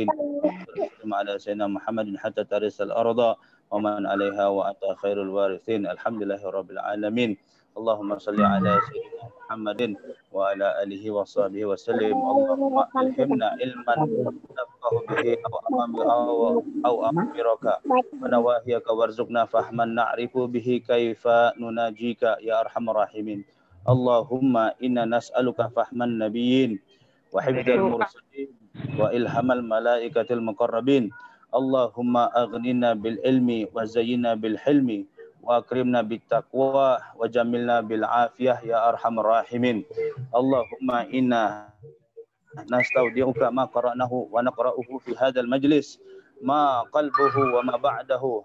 المرسلين على سيدنا محمد حتى ترث الأرض ومن عليها وأنت خير الوارثين الحمد لله رب العالمين اللهم صل على سيدنا محمد وعلى آله وصحبه وسلم اللهم ألهمنا علما نفقه به أو أمرك ونواهيك وارزقنا فهما نعرف به كيف نناجيك يا أرحم الراحمين اللهم إنا نسألك فهم النبيين وحفظ المرسلين وإلهام الملائكة المقربين اللهم أغننا بالعلم وزينا بالحلم وأكرمنا بالتقوى وجملنا بالعافية يا أرحم الراحمين اللهم إنا نستودعك ما قرأناه ونقرأه في هذا المجلس ما قلبه وما بعده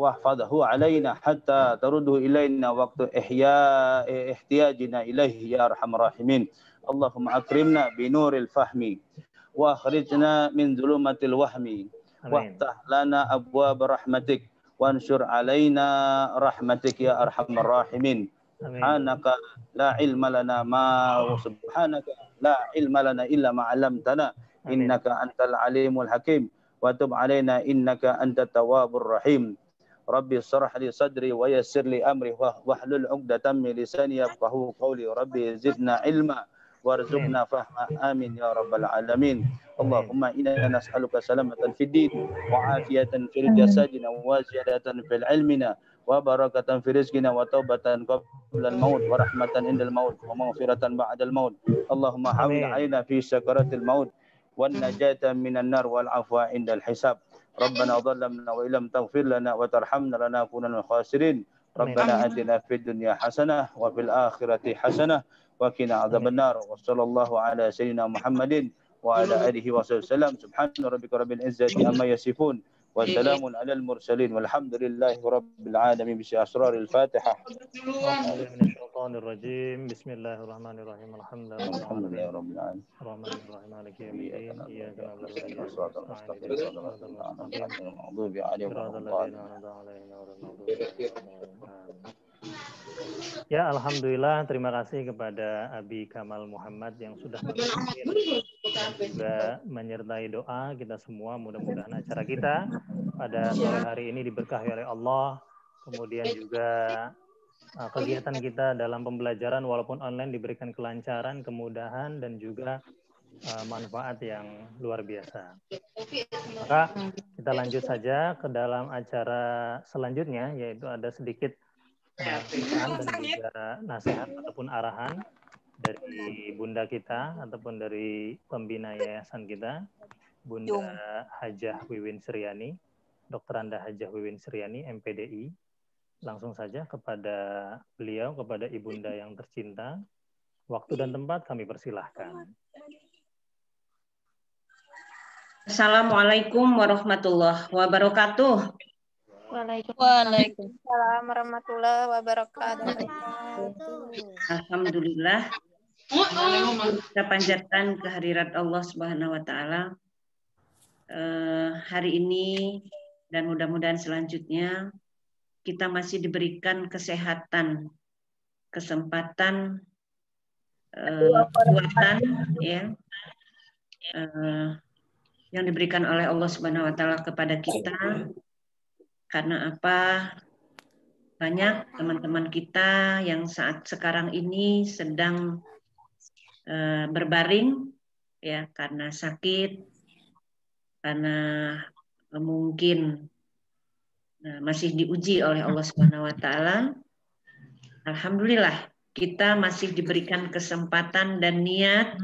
واحفظه علينا حتى ترده إلينا وقت إحياء احتياجنا إليه يا أرحم الراحمين اللهم أكرمنا بنور الفهم وأخرجنا من ظلمة الوهم وافتح لنا أبواب رحمتك وانشر علينا رحمتك يا أرحم الراحمين سبحانك لا علم لنا إلا ما علمتنا إنك أنت العليم الحكيم وتب علينا إنك أنت التواب الرحيم ربي اشرح لي صدري ويسر لي أمري واحلل عقدة من لساني يفقهوا قولي ربي زدنا علما وارزقنا فهما آمين يا رب العالمين اللهم إنا نسألك سلامة في الدين وعافية في جسدنا وزيادة في علمنا وبركة في رزقنا وتوبة قبل الموت ورحمة عند الموت ومغفرة بعد الموت اللهم حول علينا في سكرات الموت والنجاة من النار والعفو عند الحساب ربنا ظلمنا وإن لم تغفر لنا وترحمنا لنكونن من الخاسرين ربنا آتنا في الدنيا حسنة وفي الآخرة حسنة وقنا عذاب النار وصلى الله على سيدنا محمد وعلى آله وصحبه وسلم سبحان ربك رب العزة عما يصفون وسلام على المرسلين والحمد لله رب العالمين بأسرار الفاتحة. بسم الله الرحمن الرحيم الحمد لله رب العالمين الرحمن الرحيم مالك يوم الدين إياك نعبد وإياك نستعين صراط المغضوب عليهم صراط الذين أنعمت عليهم غير المغضوب عليهم. Ya, alhamdulillah, terima kasih kepada Abi Kamal Muhammad yang sudah memimpin dan juga menyertai doa kita semua. Mudah-mudahan acara kita pada sore hari ini diberkahi oleh Allah. Kemudian juga kegiatan kita dalam pembelajaran walaupun online diberikan kelancaran, kemudahan, dan juga manfaat yang luar biasa. Maka kita lanjut saja ke dalam acara selanjutnya, yaitu ada sedikit pesan dan juga nasihat ataupun arahan dari bunda kita ataupun dari pembina yayasan kita, Bunda Hajah Wiwin Suryani, Dr. Anda Hajah Wiwin Suryani, MPDI. Langsung saja kepada beliau, kepada ibunda yang tercinta. Waktu dan tempat kami persilahkan. Assalamualaikum warahmatullahi wabarakatuh. Waalaikumsalam warahmatullahi wabarakatuh. Alhamdulillah. Kita panjatkan kehadirat Allah Subhanahu wa taala hari ini dan mudah-mudahan selanjutnya kita masih diberikan kesehatan, kesempatan, kekuatan ya yang diberikan oleh Allah Subhanahu wa taala kepada kita. Karena apa? Banyak teman-teman kita yang saat sekarang ini sedang berbaring ya karena sakit, karena mungkin masih diuji oleh Allah Subhanahu wa taala. Alhamdulillah kita masih diberikan kesempatan dan niat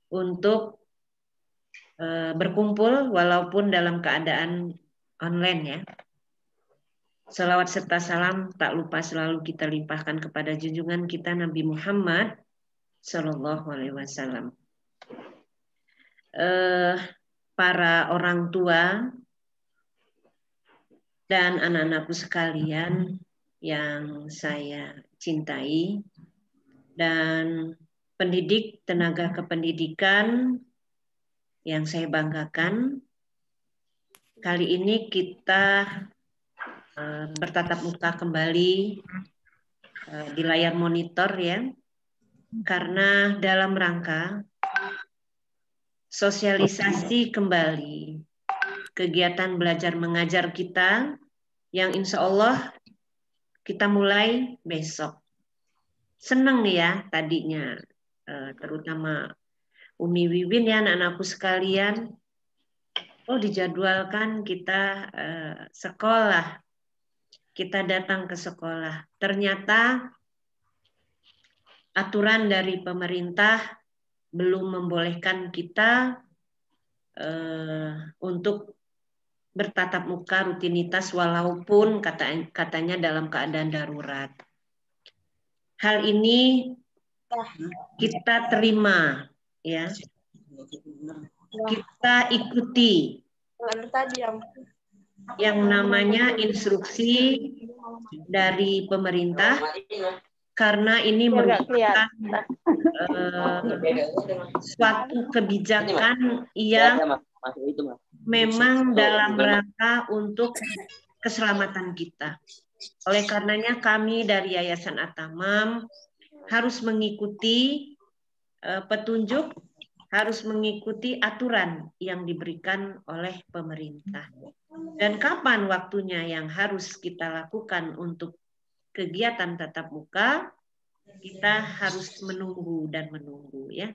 untuk berkumpul walaupun dalam keadaan online ya. Salawat serta salam tak lupa selalu kita limpahkan kepada junjungan kita Nabi Muhammad Sallallahu Alaihi Wasallam. Para orang tua dan anak-anakku sekalian yang saya cintai dan pendidik tenaga kependidikan yang saya banggakan, kali ini kita bertatap muka kembali di layar monitor ya, karena dalam rangka sosialisasi kembali kegiatan belajar mengajar kita yang insya Allah kita mulai besok. Seneng nih ya tadinya, terutama Umi Wiwin ya anak-anakku sekalian. Oh dijadwalkan kita sekolah, kita datang ke sekolah. Ternyata aturan dari pemerintah belum membolehkan kita untuk bertatap muka rutinitas walaupun katanya dalam keadaan darurat. Hal ini kita terima, ya. Kita ikuti yang namanya instruksi dari pemerintah karena ini merupakan suatu kebijakan yang memang dalam rangka untuk keselamatan kita. Oleh karenanya kami dari Yayasan At-Tamam harus mengikuti petunjuk, harus mengikuti aturan yang diberikan oleh pemerintah. Dan kapan waktunya yang harus kita lakukan untuk kegiatan tatap muka, kita harus menunggu dan menunggu ya,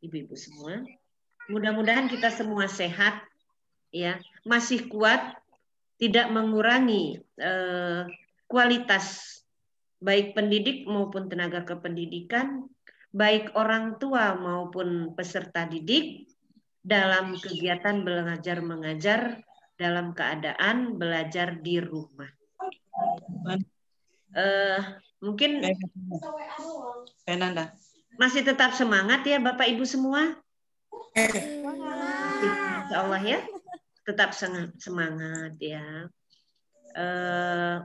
ibu-ibu semua. Mudah-mudahan kita semua sehat, ya, masih kuat, tidak mengurangi kualitas baik pendidik maupun tenaga kependidikan, baik orang tua maupun peserta didik dalam kegiatan belajar mengajar dalam keadaan belajar di rumah. Mungkin masih tetap semangat ya Bapak Ibu semua? Insya Allah ya, tetap semangat ya.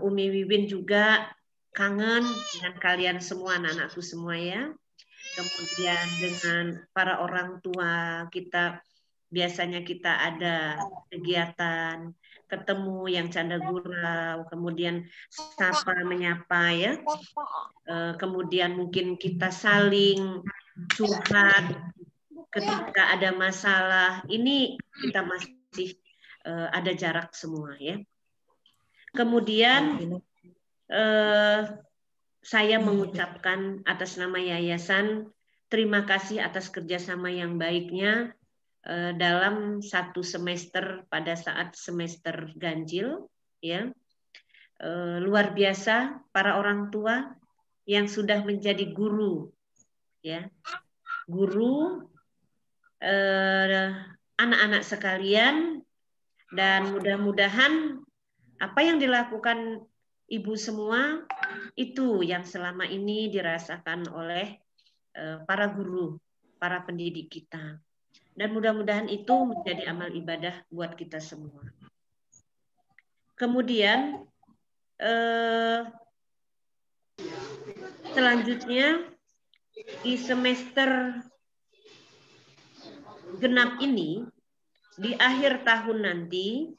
Umi Wiwin juga kangen dengan kalian semua, anak-anakku semua ya. Kemudian dengan para orang tua kita, biasanya kita ada kegiatan ketemu yang canda gurau, kemudian sapa menyapa ya. Kemudian mungkin kita saling curhat ketika ada masalah. Ini kita masih ada jarak semua ya. Kemudian saya mengucapkan atas nama yayasan terima kasih atas kerjasama yang baiknya dalam satu semester pada saat semester ganjil ya. Luar biasa para orang tua yang sudah menjadi guru ya, guru anak-anak sekalian, dan mudah-mudahan apa yang dilakukan ibu semua itu yang selama ini dirasakan oleh para guru, para pendidik kita. Dan mudah-mudahan itu menjadi amal ibadah buat kita semua. Kemudian selanjutnya di semester genap ini, di akhir tahun nanti,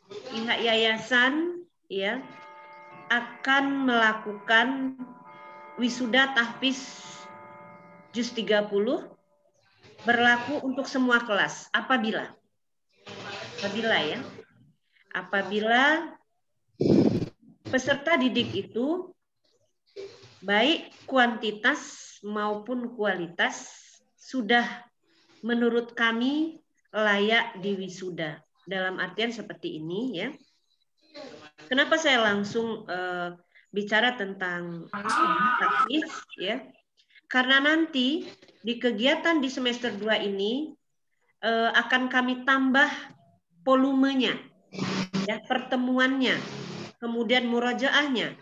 pihak yayasan ya akan melakukan wisuda tahfiz juz 30 berlaku untuk semua kelas apabila peserta didik itu baik kuantitas maupun kualitas sudah menurut kami layak diwisuda. Dalam artian seperti ini ya. Kenapa saya langsung bicara tentang tahfiz ya? Karena nanti di kegiatan di semester 2 ini akan kami tambah volumenya, ya, pertemuannya, kemudian murojaahnya.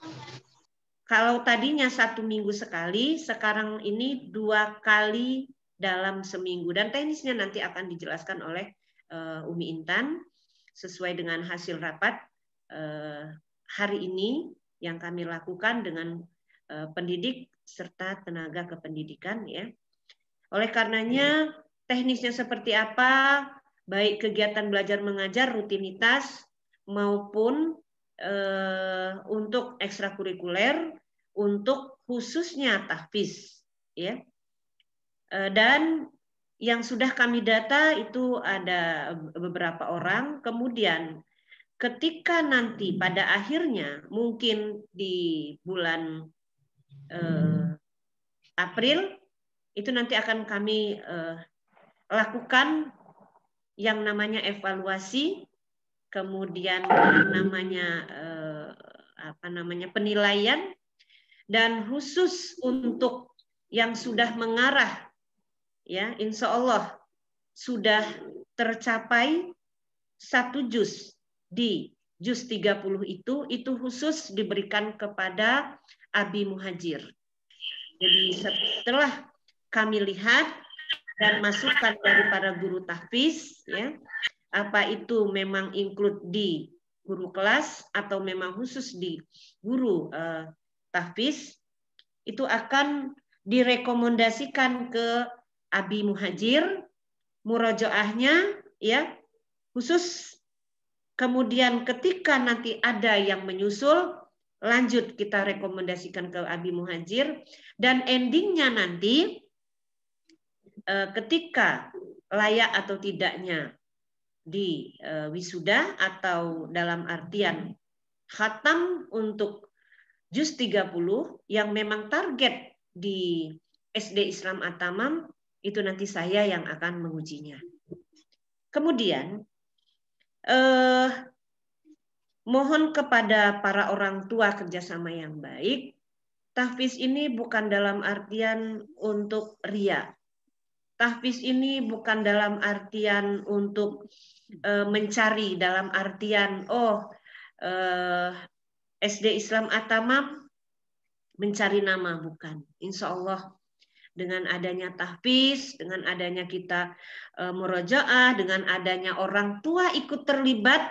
Kalau tadinya 1 minggu sekali, sekarang ini 2 kali dalam seminggu. Dan teknisnya nanti akan dijelaskan oleh Umi Intan sesuai dengan hasil rapat hari ini yang kami lakukan dengan pendidik serta tenaga kependidikan ya. Oleh karenanya teknisnya seperti apa, baik kegiatan belajar mengajar rutinitas maupun untuk ekstrakurikuler, untuk khususnya tahfiz ya. Dan Yang sudah kami data itu ada beberapa orang. Kemudian ketika nanti pada akhirnya mungkin di bulan April itu nanti akan kami lakukan yang namanya evaluasi, kemudian yang namanya penilaian, dan khusus untuk yang sudah mengarah, ya insya Allah sudah tercapai 1 juz di juz 30 itu khusus diberikan kepada Abi Muhajir. Jadi setelah kami lihat dan masukan dari para guru tahfiz, ya, apa itu memang include di guru kelas atau memang khusus di guru tahfiz, itu akan direkomendasikan ke Abi Muhajir, murojaahnya, ya, khusus. Kemudian ketika nanti ada yang menyusul, lanjut kita rekomendasikan ke Abi Muhajir, dan endingnya nanti ketika layak atau tidaknya di wisuda atau dalam artian khatam untuk juz 30 yang memang target di SD Islam At-Tamam, itu nanti saya yang akan mengujinya. Kemudian mohon kepada para orang tua kerjasama yang baik. Tahfiz ini bukan dalam artian untuk ria. Tahfiz ini bukan dalam artian untuk mencari, dalam artian SD Islam At-Tamam mencari nama, bukan. Insya Allah dengan adanya tahfiz, dengan adanya kita murojaah, dengan adanya orang tua ikut terlibat,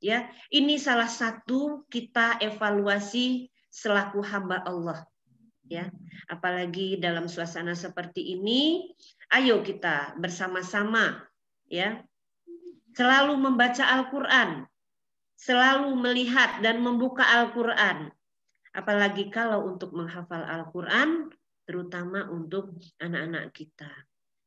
ya, ini salah satu kita evaluasi selaku hamba Allah, ya. Apalagi dalam suasana seperti ini, ayo kita bersama-sama, ya, selalu membaca Al-Qur'an, selalu melihat dan membuka Al-Qur'an. Apalagi kalau untuk menghafal Al-Qur'an, terutama untuk anak-anak kita.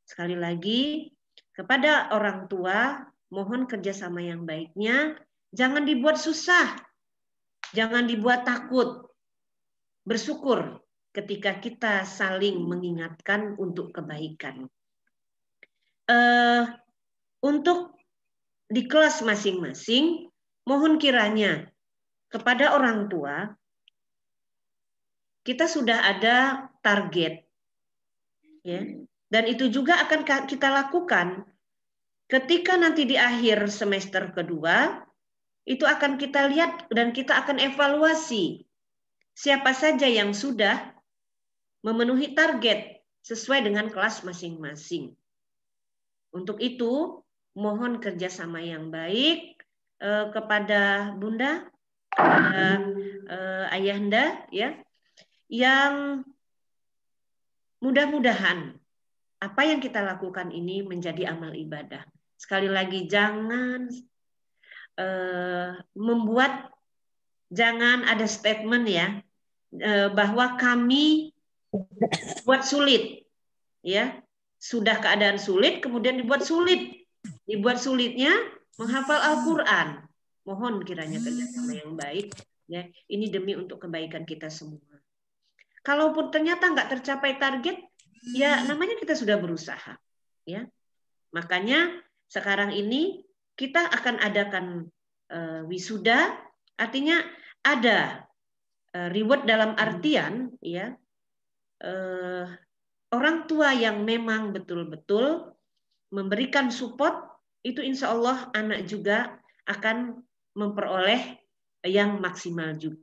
Sekali lagi, kepada orang tua, mohon kerjasama yang baiknya, jangan dibuat susah, jangan dibuat takut. Bersyukur ketika kita saling mengingatkan untuk kebaikan. Untuk di kelas masing-masing, mohon kiranya kepada orang tua, kita sudah ada target, ya, dan itu juga akan kita lakukan ketika nanti di akhir semester kedua, itu akan kita lihat dan kita akan evaluasi siapa saja yang sudah memenuhi target sesuai dengan kelas masing-masing. Untuk itu, mohon kerjasama yang baik kepada Bunda, kepada Ayahanda, ya, yang mudah-mudahan apa yang kita lakukan ini menjadi amal ibadah. Sekali lagi, jangan jangan ada statement, ya, bahwa kami buat sulit, ya, sudah keadaan sulit kemudian dibuat sulit, dibuat sulitnya menghafal Al-Qur'an. Mohon kiranya kerjasama yang baik, ya, ini demi untuk kebaikan kita semua. Kalaupun ternyata nggak tercapai target, ya namanya kita sudah berusaha, ya. Makanya sekarang ini kita akan adakan wisuda, artinya ada reward dalam artian, ya, orang tua yang memang betul-betul memberikan support, itu insya Allah anak juga akan memperoleh yang maksimal juga.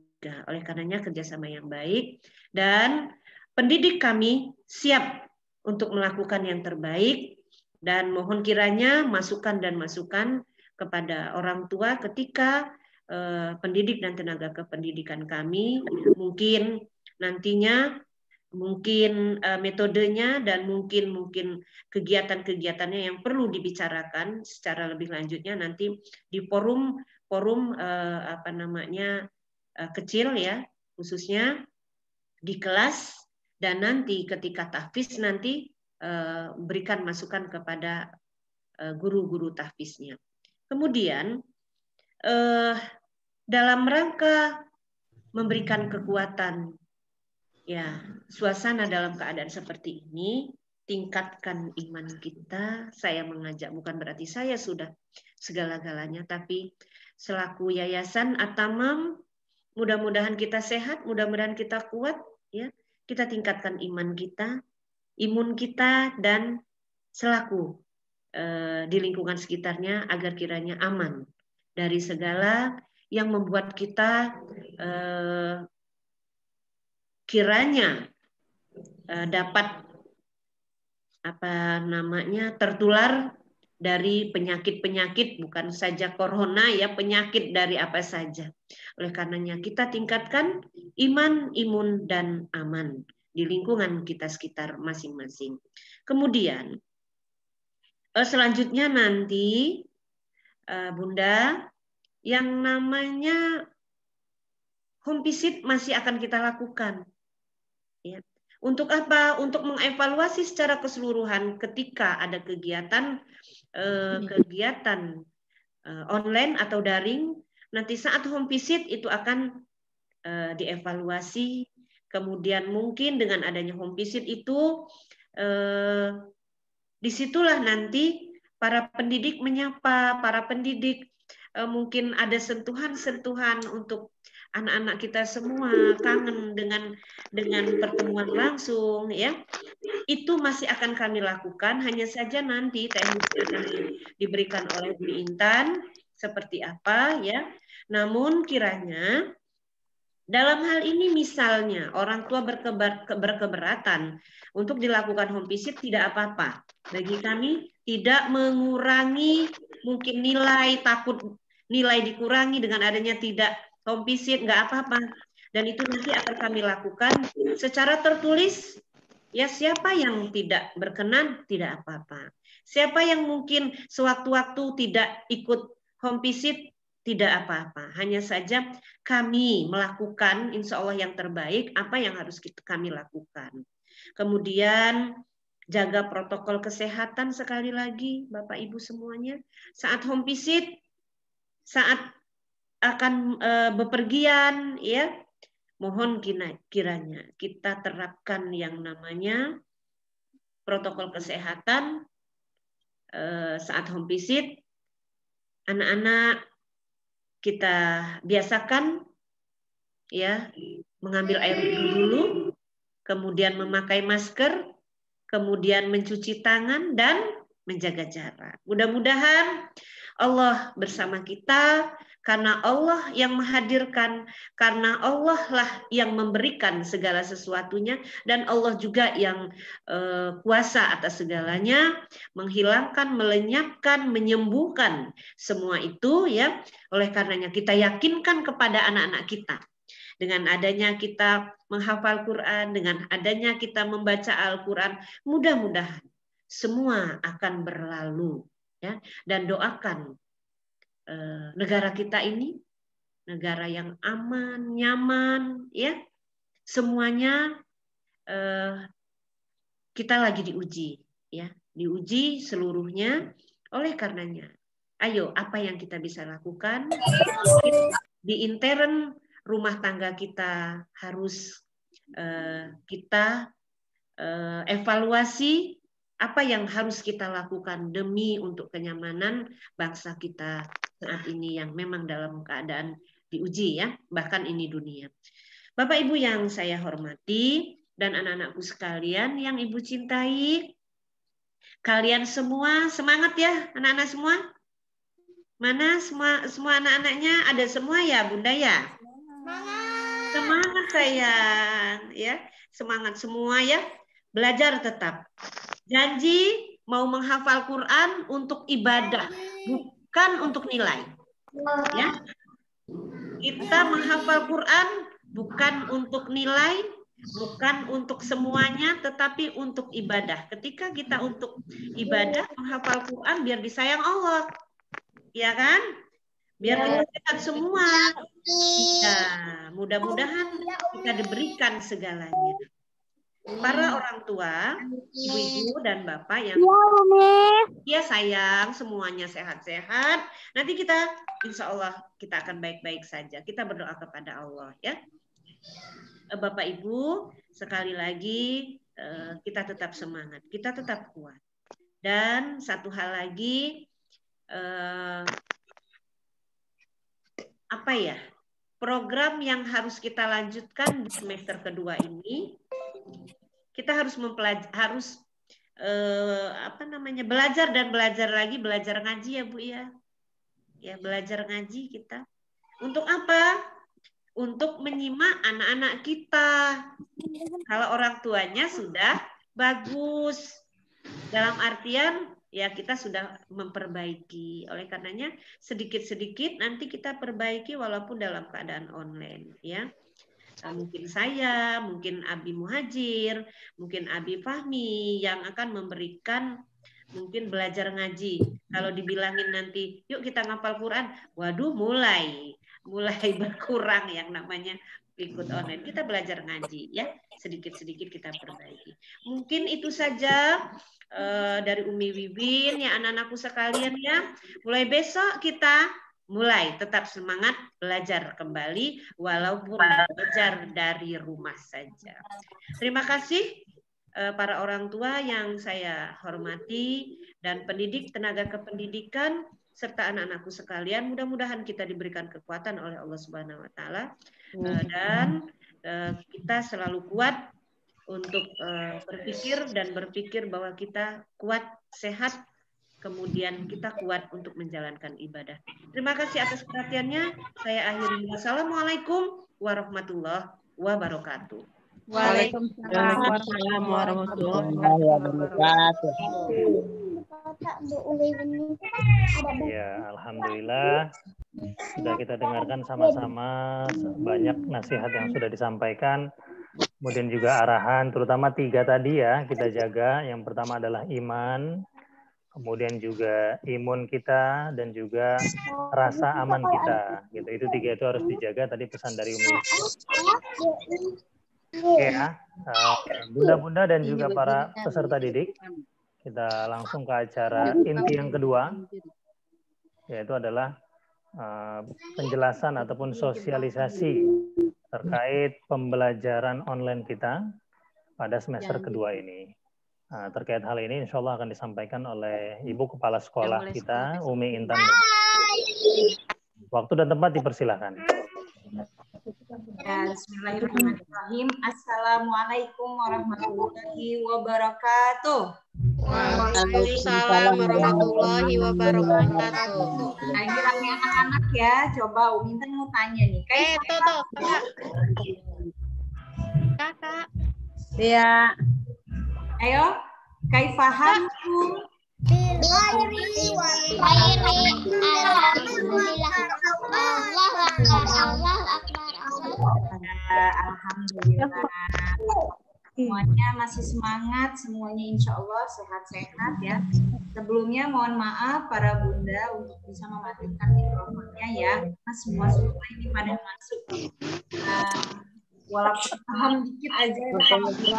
Oleh karenanya kerjasama yang baik, dan pendidik kami siap untuk melakukan yang terbaik, dan mohon kiranya masukan dan masukan kepada orang tua ketika pendidik dan tenaga kependidikan kami mungkin nantinya, mungkin metodenya dan mungkin kegiatan-kegiatannya yang perlu dibicarakan secara lebih lanjutnya nanti di forum kecil, ya, khususnya di kelas, dan nanti ketika tahfiz nanti berikan masukan kepada guru-guru tahfiznya. Kemudian dalam rangka memberikan kekuatan, ya, suasana dalam keadaan seperti ini, tingkatkan iman kita. Saya mengajak bukan berarti saya sudah segala-galanya, tapi selaku Yayasan At-Tamam, mudah-mudahan kita sehat, mudah-mudahan kita kuat, ya. Kita tingkatkan iman kita, imun kita, dan selaku di lingkungan sekitarnya agar kiranya aman dari segala yang membuat kita kiranya dapat tertular dari penyakit-penyakit, bukan saja corona ya, penyakit dari apa saja. Oleh karenanya kita tingkatkan iman, imun, dan aman di lingkungan kita sekitar masing-masing. Kemudian selanjutnya nanti Bunda, yang namanya home visit masih akan kita lakukan. Ya. Untuk apa? Untuk mengevaluasi secara keseluruhan ketika ada kegiatan online atau daring. Nanti saat home visit itu akan dievaluasi. Kemudian mungkin dengan adanya home visit itu disitulah nanti para pendidik menyapa, para pendidik mungkin ada sentuhan-sentuhan untuk anak-anak kita semua kangen dengan pertemuan langsung, ya. Itu masih akan kami lakukan, hanya saja nanti teknisnya akan diberikan oleh Bu Intan seperti apa, ya. Namun kiranya dalam hal ini misalnya orang tua berkeberatan untuk dilakukan home visit, tidak apa-apa. Bagi kami tidak mengurangi mungkin nilai, takut nilai dikurangi dengan adanya tidak home visit, nggak apa-apa. Dan itu nanti akan kami lakukan secara tertulis. Ya, siapa yang tidak berkenan, tidak apa-apa. Siapa yang mungkin sewaktu-waktu tidak ikut home visit, tidak apa-apa. Hanya saja kami melakukan insya Allah yang terbaik apa yang harus kami lakukan. Kemudian jaga protokol kesehatan sekali lagi Bapak Ibu semuanya. Saat home visit, saat akan bepergian, ya, mohon kiranya kita terapkan yang namanya protokol kesehatan saat home visit. Anak-anak kita biasakan, ya, mengambil air wudhu dulu, kemudian memakai masker, kemudian mencuci tangan dan menjaga jarak. Mudah-mudahan Allah bersama kita, karena Allah yang menghadirkan, karena Allah lah yang memberikan segala sesuatunya, dan Allah juga yang kuasa atas segalanya, menghilangkan, melenyapkan, menyembuhkan semua itu, ya. Oleh karenanya kita yakinkan kepada anak-anak kita. Dengan adanya kita menghafal Quran, dengan adanya kita membaca Al-Quran, mudah-mudahan semua akan berlalu, ya. Dan doakan negara kita ini negara yang aman, nyaman, ya. Semuanya kita lagi diuji, ya, diuji seluruhnya. Oleh karenanya, ayo apa yang kita bisa lakukan di intern rumah tangga kita harus kita evaluasi apa yang harus kita lakukan demi untuk kenyamanan bangsa kita saat ini yang memang dalam keadaan diuji, ya, bahkan ini dunia. Bapak Ibu yang saya hormati dan anak-anakku sekalian yang Ibu cintai, kalian semua semangat ya, anak-anak semua. Mana semua anak-anaknya ada semua ya, Bunda ya? Semangat sayang, ya. Semangat semua ya. Belajar tetap. Janji mau menghafal Quran untuk ibadah, bukan untuk nilai. Ya. Kita menghafal Quran bukan untuk nilai, bukan untuk semuanya, tetapi untuk ibadah. Ketika kita untuk ibadah menghafal Quran biar disayang Allah. Ya kan? Biar kita sehat semua. Ya, mudah-mudahan kita diberikan segalanya. para orang tua, ibu-ibu dan bapak yang ya sayang, semuanya sehat-sehat. Nanti kita, insya Allah kita akan baik-baik saja. Kita berdoa kepada Allah ya. Bapak Ibu, sekali lagi kita tetap semangat, kita tetap kuat. Dan satu hal lagi, apa ya? Program yang harus kita lanjutkan di semester kedua ini, kita harus belajar dan belajar lagi, belajar ngaji ya Bu ya. Ya, belajar ngaji kita. Untuk apa? Untuk menyimak anak-anak kita. Kalau orang tuanya sudah bagus. Dalam artian ya kita sudah memperbaiki. Oleh karenanya sedikit-sedikit nanti kita perbaiki walaupun dalam keadaan online ya. Mungkin saya, mungkin Abi Muhajir, mungkin Abi Fahmi yang akan memberikan mungkin belajar ngaji. Kalau dibilangin nanti, yuk kita ngapal Quran, waduh mulai berkurang yang namanya ikut online. Kita belajar ngaji ya, sedikit-sedikit kita perbaiki. Mungkin itu saja dari Umi Wibin ya anak-anakku sekalian ya. Mulai besok kita mulai tetap semangat belajar kembali walaupun belajar dari rumah saja. Terima kasih para orang tua yang saya hormati dan pendidik, tenaga kependidikan serta anak-anakku sekalian. Mudah-mudahan kita diberikan kekuatan oleh Allah Subhanahu wa taala dan kita selalu kuat untuk berpikir bahwa kita kuat, sehat, kemudian kita kuat untuk menjalankan ibadah. Terima kasih atas perhatiannya. Saya akhiri. Wassalamualaikum warahmatullahi wabarakatuh. Waalaikumsalam warahmatullahi wabarakatuh. Ya, alhamdulillah sudah kita dengarkan sama-sama banyak nasihat yang sudah disampaikan. Kemudian juga arahan, terutama 3 tadi ya kita jaga. Yang pertama adalah iman, kemudian juga imun kita dan juga rasa aman kita. Gitu. Itu 3 itu harus dijaga. Tadi pesan dari Umi. Oke ya, bunda-bunda dan juga para peserta didik, kita langsung ke acara inti yang kedua, yaitu adalah penjelasan ataupun sosialisasi terkait pembelajaran online kita pada semester kedua ini. Terkait hal ini insya Allah akan disampaikan oleh Ibu Kepala Sekolah kita, Umi Intan. Waktu dan tempat dipersilakan. Ya, bismillahirrahmanirrahim. Assalamualaikum warahmatullahi wabarakatuh. Waalaikumsalam warahmatullahi wabarakatuh. Nah, ini rame anak-anak ya. Coba Umi Intan mau tanya nih. Kakak. Ya. Ayo, kaifaham tuh. Alhamdulillah. Semuanya masih semangat, semuanya insya Allah sehat-sehat ya. Sebelumnya mohon maaf para bunda untuk bisa mematikan mikrofonnya ya. Karena semua ini pada masuk. Walaupun paham dikit aja. Mohon bisa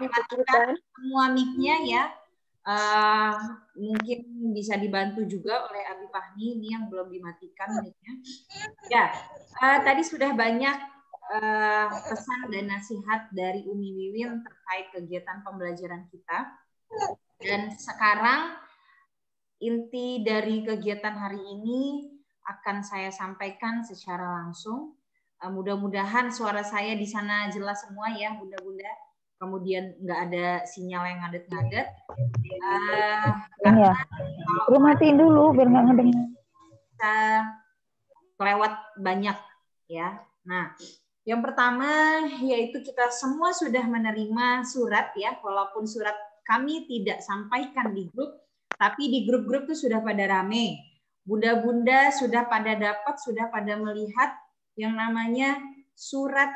matikan semua mic-nya ya. Mungkin bisa dibantu juga oleh Abi Fahmi ini yang belum dimatikan mic-nya. Ya, tadi sudah banyak pesan dan nasihat dari Umi Wiwin terkait kegiatan pembelajaran kita. Dan sekarang inti dari kegiatan hari ini akan saya sampaikan secara langsung. Mudah-mudahan suara saya di sana jelas semua ya, bunda-bunda. Kemudian nggak ada sinyal yang ngadet-ngadet. Ya. Lu matiin dulu biar nggak ngedengar. Kita kelewat banyak ya. Nah, yang pertama yaitu kita semua sudah menerima surat ya, walaupun surat kami tidak sampaikan di grup, tapi di grup-grup itu sudah pada rame. Bunda-bunda sudah pada dapat, sudah pada melihat yang namanya surat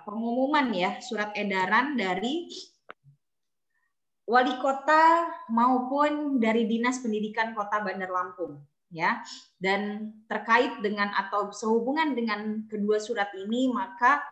pengumuman ya, surat edaran dari wali kota maupun dari Dinas Pendidikan Kota Bandar Lampung, ya. Dan terkait dengan atau sehubungan dengan kedua surat ini, maka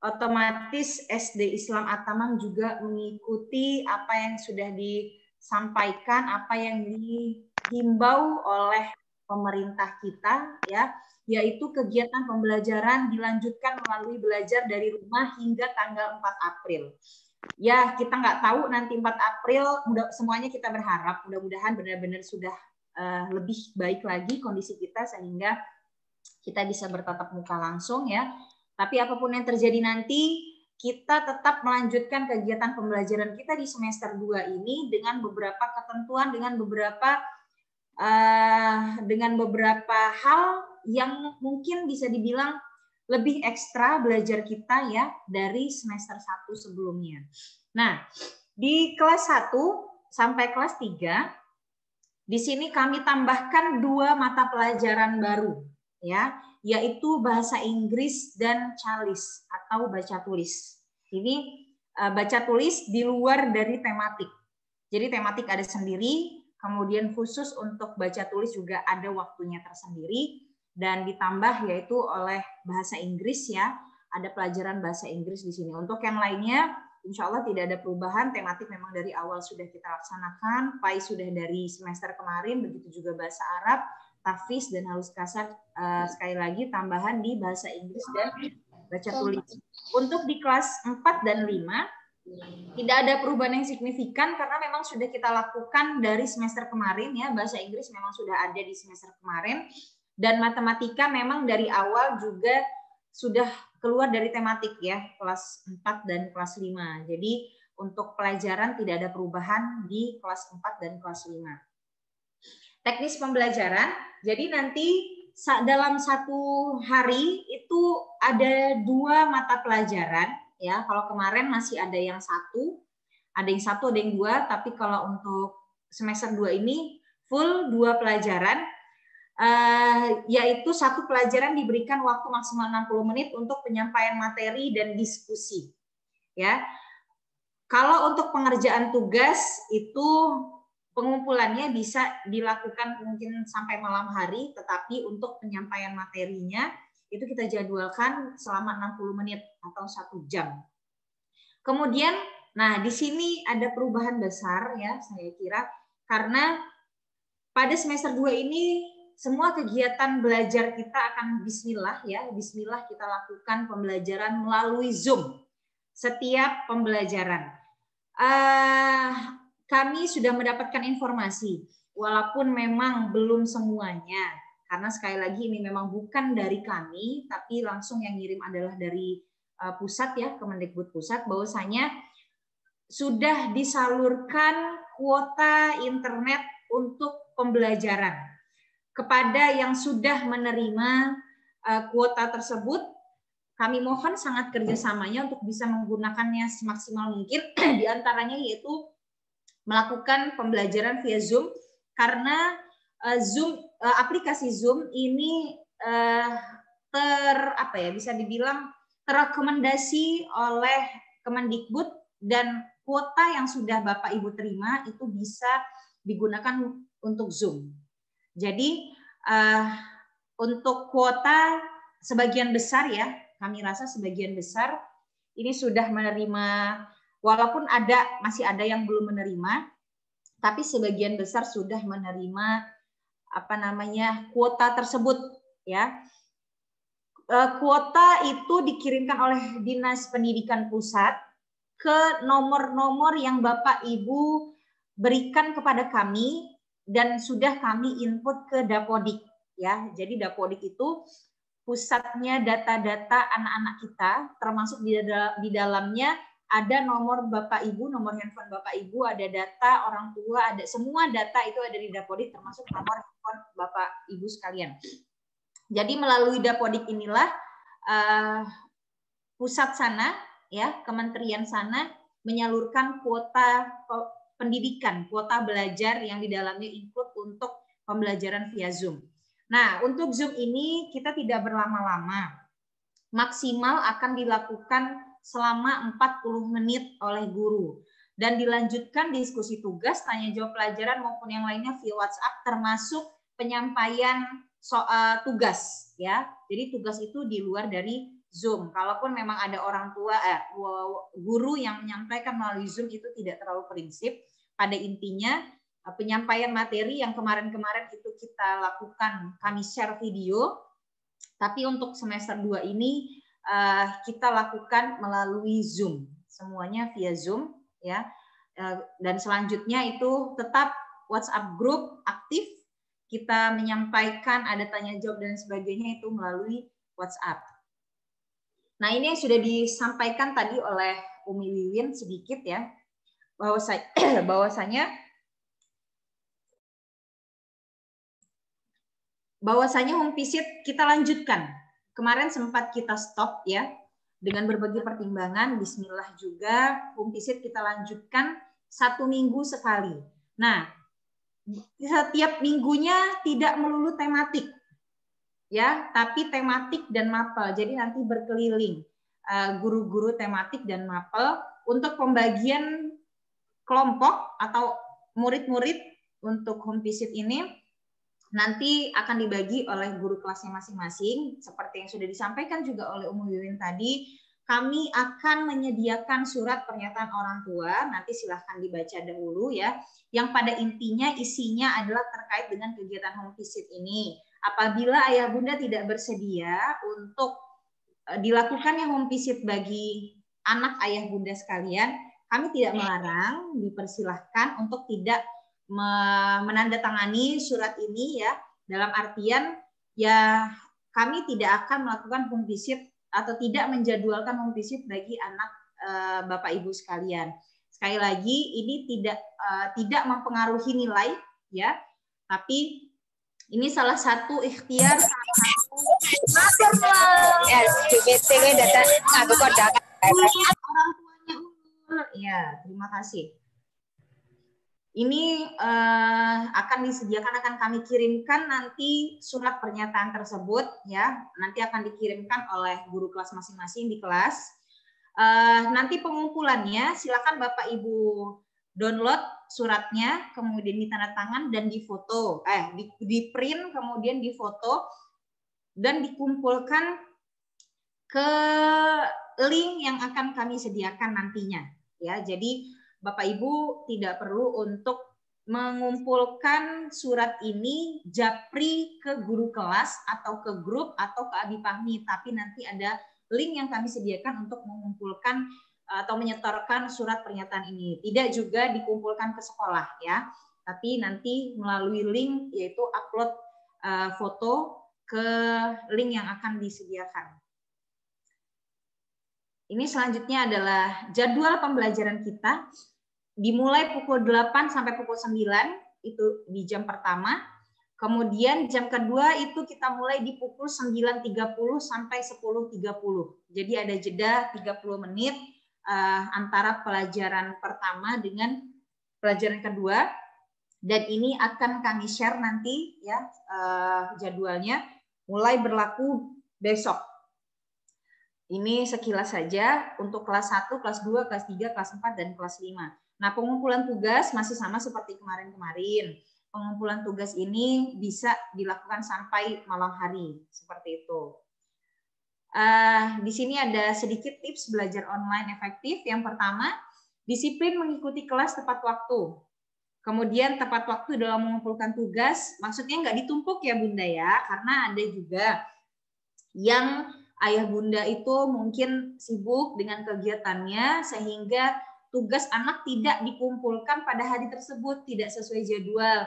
otomatis SD Islam Atamang juga mengikuti apa yang sudah disampaikan, apa yang dihimbau oleh pemerintah kita, ya, yaitu kegiatan pembelajaran dilanjutkan melalui belajar dari rumah hingga tanggal 4 April. Ya, kita nggak tahu nanti 4 April, semuanya kita berharap mudah-mudahan benar-benar sudah lebih baik lagi kondisi kita sehingga kita bisa bertatap muka langsung, ya. Tapi apapun yang terjadi nanti, kita tetap melanjutkan kegiatan pembelajaran kita di semester 2 ini dengan beberapa ketentuan, dengan beberapa hal yang mungkin bisa dibilang lebih ekstra belajar kita, ya, dari semester 1 sebelumnya. Nah, di kelas 1 sampai kelas 3, di sini kami tambahkan 2 mata pelajaran baru, ya, yaitu bahasa Inggris dan CALIS atau baca tulis. Ini baca tulis di luar dari tematik. Jadi tematik ada sendiri, kemudian khusus untuk baca tulis juga ada waktunya tersendiri, dan ditambah yaitu oleh bahasa Inggris, ya, ada pelajaran bahasa Inggris di sini. Untuk yang lainnya, insya Allah tidak ada perubahan, tematik memang dari awal sudah kita laksanakan, PAI sudah dari semester kemarin, begitu juga bahasa Arab, tahfiz dan halus kasar, sekali lagi tambahan di bahasa Inggris dan baca tulis. Untuk di kelas 4 dan 5, tidak ada perubahan yang signifikan karena memang sudah kita lakukan dari semester kemarin, ya. Bahasa Inggris memang sudah ada di semester kemarin, dan matematika memang dari awal juga sudah keluar dari tematik, ya, kelas 4 dan kelas 5. Jadi untuk pelajaran tidak ada perubahan di kelas 4 dan kelas 5. Teknis pembelajaran, jadi nanti dalam satu hari itu ada 2 mata pelajaran, ya. Kalau kemarin masih ada yang 1, ada yang 2, tapi kalau untuk semester 2 ini full 2 pelajaran, yaitu 1 pelajaran diberikan waktu maksimal 60 menit untuk penyampaian materi dan diskusi, ya. Kalau untuk pengerjaan tugas itu pengumpulannya bisa dilakukan mungkin sampai malam hari, tetapi untuk penyampaian materinya itu kita jadwalkan selama 60 menit atau 1 jam. Kemudian, nah di sini ada perubahan besar, ya, saya kira, karena pada semester 2 ini semua kegiatan belajar kita akan bismillah, ya, bismillah kita lakukan pembelajaran melalui Zoom. Setiap pembelajaran. Kami sudah mendapatkan informasi, walaupun memang belum semuanya, karena sekali lagi ini memang bukan dari kami, tapi langsung yang ngirim adalah dari pusat, ya, Kemendikbud pusat, bahwasanya sudah disalurkan kuota internet untuk pembelajaran kepada yang sudah menerima kuota tersebut. Kami mohon sangat kerjasamanya untuk bisa menggunakannya semaksimal mungkin, diantaranya yaitu melakukan pembelajaran via Zoom, karena aplikasi Zoom ini bisa dibilang terrekomendasi oleh Kemendikbud, dan kuota yang sudah Bapak Ibu terima itu bisa digunakan untuk Zoom. Jadi untuk kuota sebagian besar, ya, kami rasa sebagian besar ini sudah menerima. Walaupun masih ada yang belum menerima, tapi sebagian besar sudah menerima kuota tersebut, ya. Kuota itu dikirimkan oleh Dinas Pendidikan Pusat ke nomor-nomor yang Bapak Ibu berikan kepada kami dan sudah kami input ke Dapodik, ya. Jadi Dapodik itu pusatnya data-data anak-anak kita, termasuk di dalamnya ada nomor Bapak Ibu, nomor handphone Bapak Ibu, ada data orang tua, ada semua data itu ada di Dapodik, termasuk nomor handphone Bapak Ibu sekalian. Jadi melalui Dapodik inilah pusat sana, ya, kementerian sana menyalurkan kuota pendidikan, kuota belajar yang di dalamnya include untuk pembelajaran via Zoom. Nah, untuk Zoom ini kita tidak berlama-lama. Maksimal akan dilakukan selama 40 menit oleh guru. dan dilanjutkan diskusi tugas, tanya jawab pelajaran maupun yang lainnya via WhatsApp, termasuk penyampaian soal tugas ya. Jadi tugas itu di luar dari Zoom. Kalaupun memang ada orang tua guru yang menyampaikan melalui Zoom itu tidak terlalu prinsip. Pada intinya penyampaian materi yang kemarin-kemarin itu kita lakukan, kami share video. Tapi untuk semester 2 ini kita lakukan melalui Zoom. Semuanya via Zoom ya. Dan selanjutnya itu tetap WhatsApp group aktif. Kita menyampaikan ada tanya jawab dan sebagainya itu melalui WhatsApp. Nah, ini yang sudah disampaikan tadi oleh Umi Wiwin sedikit ya. Bahwasanya home visit kita lanjutkan. Kemarin sempat kita stop ya. Dengan berbagai pertimbangan, bismillah juga, home visit kita lanjutkan 1 minggu sekali. Nah, setiap minggunya tidak melulu tematik. Ya, tapi tematik dan mapel. Jadi nanti berkeliling guru-guru tematik dan mapel untuk pembagian kelompok atau murid-murid untuk home visit ini nanti akan dibagi oleh guru kelasnya masing-masing. Seperti yang sudah disampaikan juga oleh Umu Wiwin tadi, kami akan menyediakan surat pernyataan orang tua, nanti silahkan dibaca dahulu ya, yang pada intinya isinya adalah terkait dengan kegiatan home visit ini. Apabila ayah bunda tidak bersedia untuk dilakukannya home visit bagi anak ayah bunda sekalian, kami tidak melarang, dipersilahkan untuk tidak menandatangani surat ini ya, dalam artian ya kami tidak akan melakukan home visit atau tidak menjadwalkan home visit bagi anak Bapak Ibu sekalian. Sekali lagi ini tidak mempengaruhi nilai ya, tapi ini salah satu ikhtiar, salah satu orang tuanya. Ya, terima kasih. Ini akan disediakan, akan kami kirimkan nanti surat pernyataan tersebut ya, nanti akan dikirimkan oleh guru kelas masing-masing di kelas. Nanti pengumpulannya silakan Bapak Ibu download suratnya, kemudian ditandatangan dan difoto, di print kemudian difoto dan dikumpulkan ke link yang akan kami sediakan nantinya ya. Jadi Bapak Ibu tidak perlu untuk mengumpulkan surat ini japri ke guru kelas atau ke grup atau ke Abi Fahmi, tapi nanti ada link yang kami sediakan untuk mengumpulkan atau menyetorkan surat pernyataan ini. Tidak juga dikumpulkan ke sekolah ya, tapi nanti melalui link yaitu upload foto ke link yang akan disediakan. Ini selanjutnya adalah jadwal pembelajaran kita. Dimulai pukul 8 sampai pukul 9, itu di jam pertama. Kemudian jam kedua itu kita mulai di pukul 9.30 sampai 10.30. Jadi ada jeda 30 menit antara pelajaran pertama dengan pelajaran kedua. Dan ini akan kami share nanti ya jadwalnya mulai berlaku besok. Ini sekilas saja untuk kelas 1, kelas 2, kelas 3, kelas 4, dan kelas 5. Nah, pengumpulan tugas masih sama seperti kemarin-kemarin. Pengumpulan tugas ini bisa dilakukan sampai malam hari, seperti itu. Di sini ada sedikit tips belajar online efektif. Yang pertama, disiplin mengikuti kelas tepat waktu. Kemudian tepat waktu dalam mengumpulkan tugas, maksudnya nggak ditumpuk ya Bunda ya, karena ada juga yang ayah bunda itu mungkin sibuk dengan kegiatannya sehingga tugas anak tidak dikumpulkan pada hari tersebut, tidak sesuai jadwal.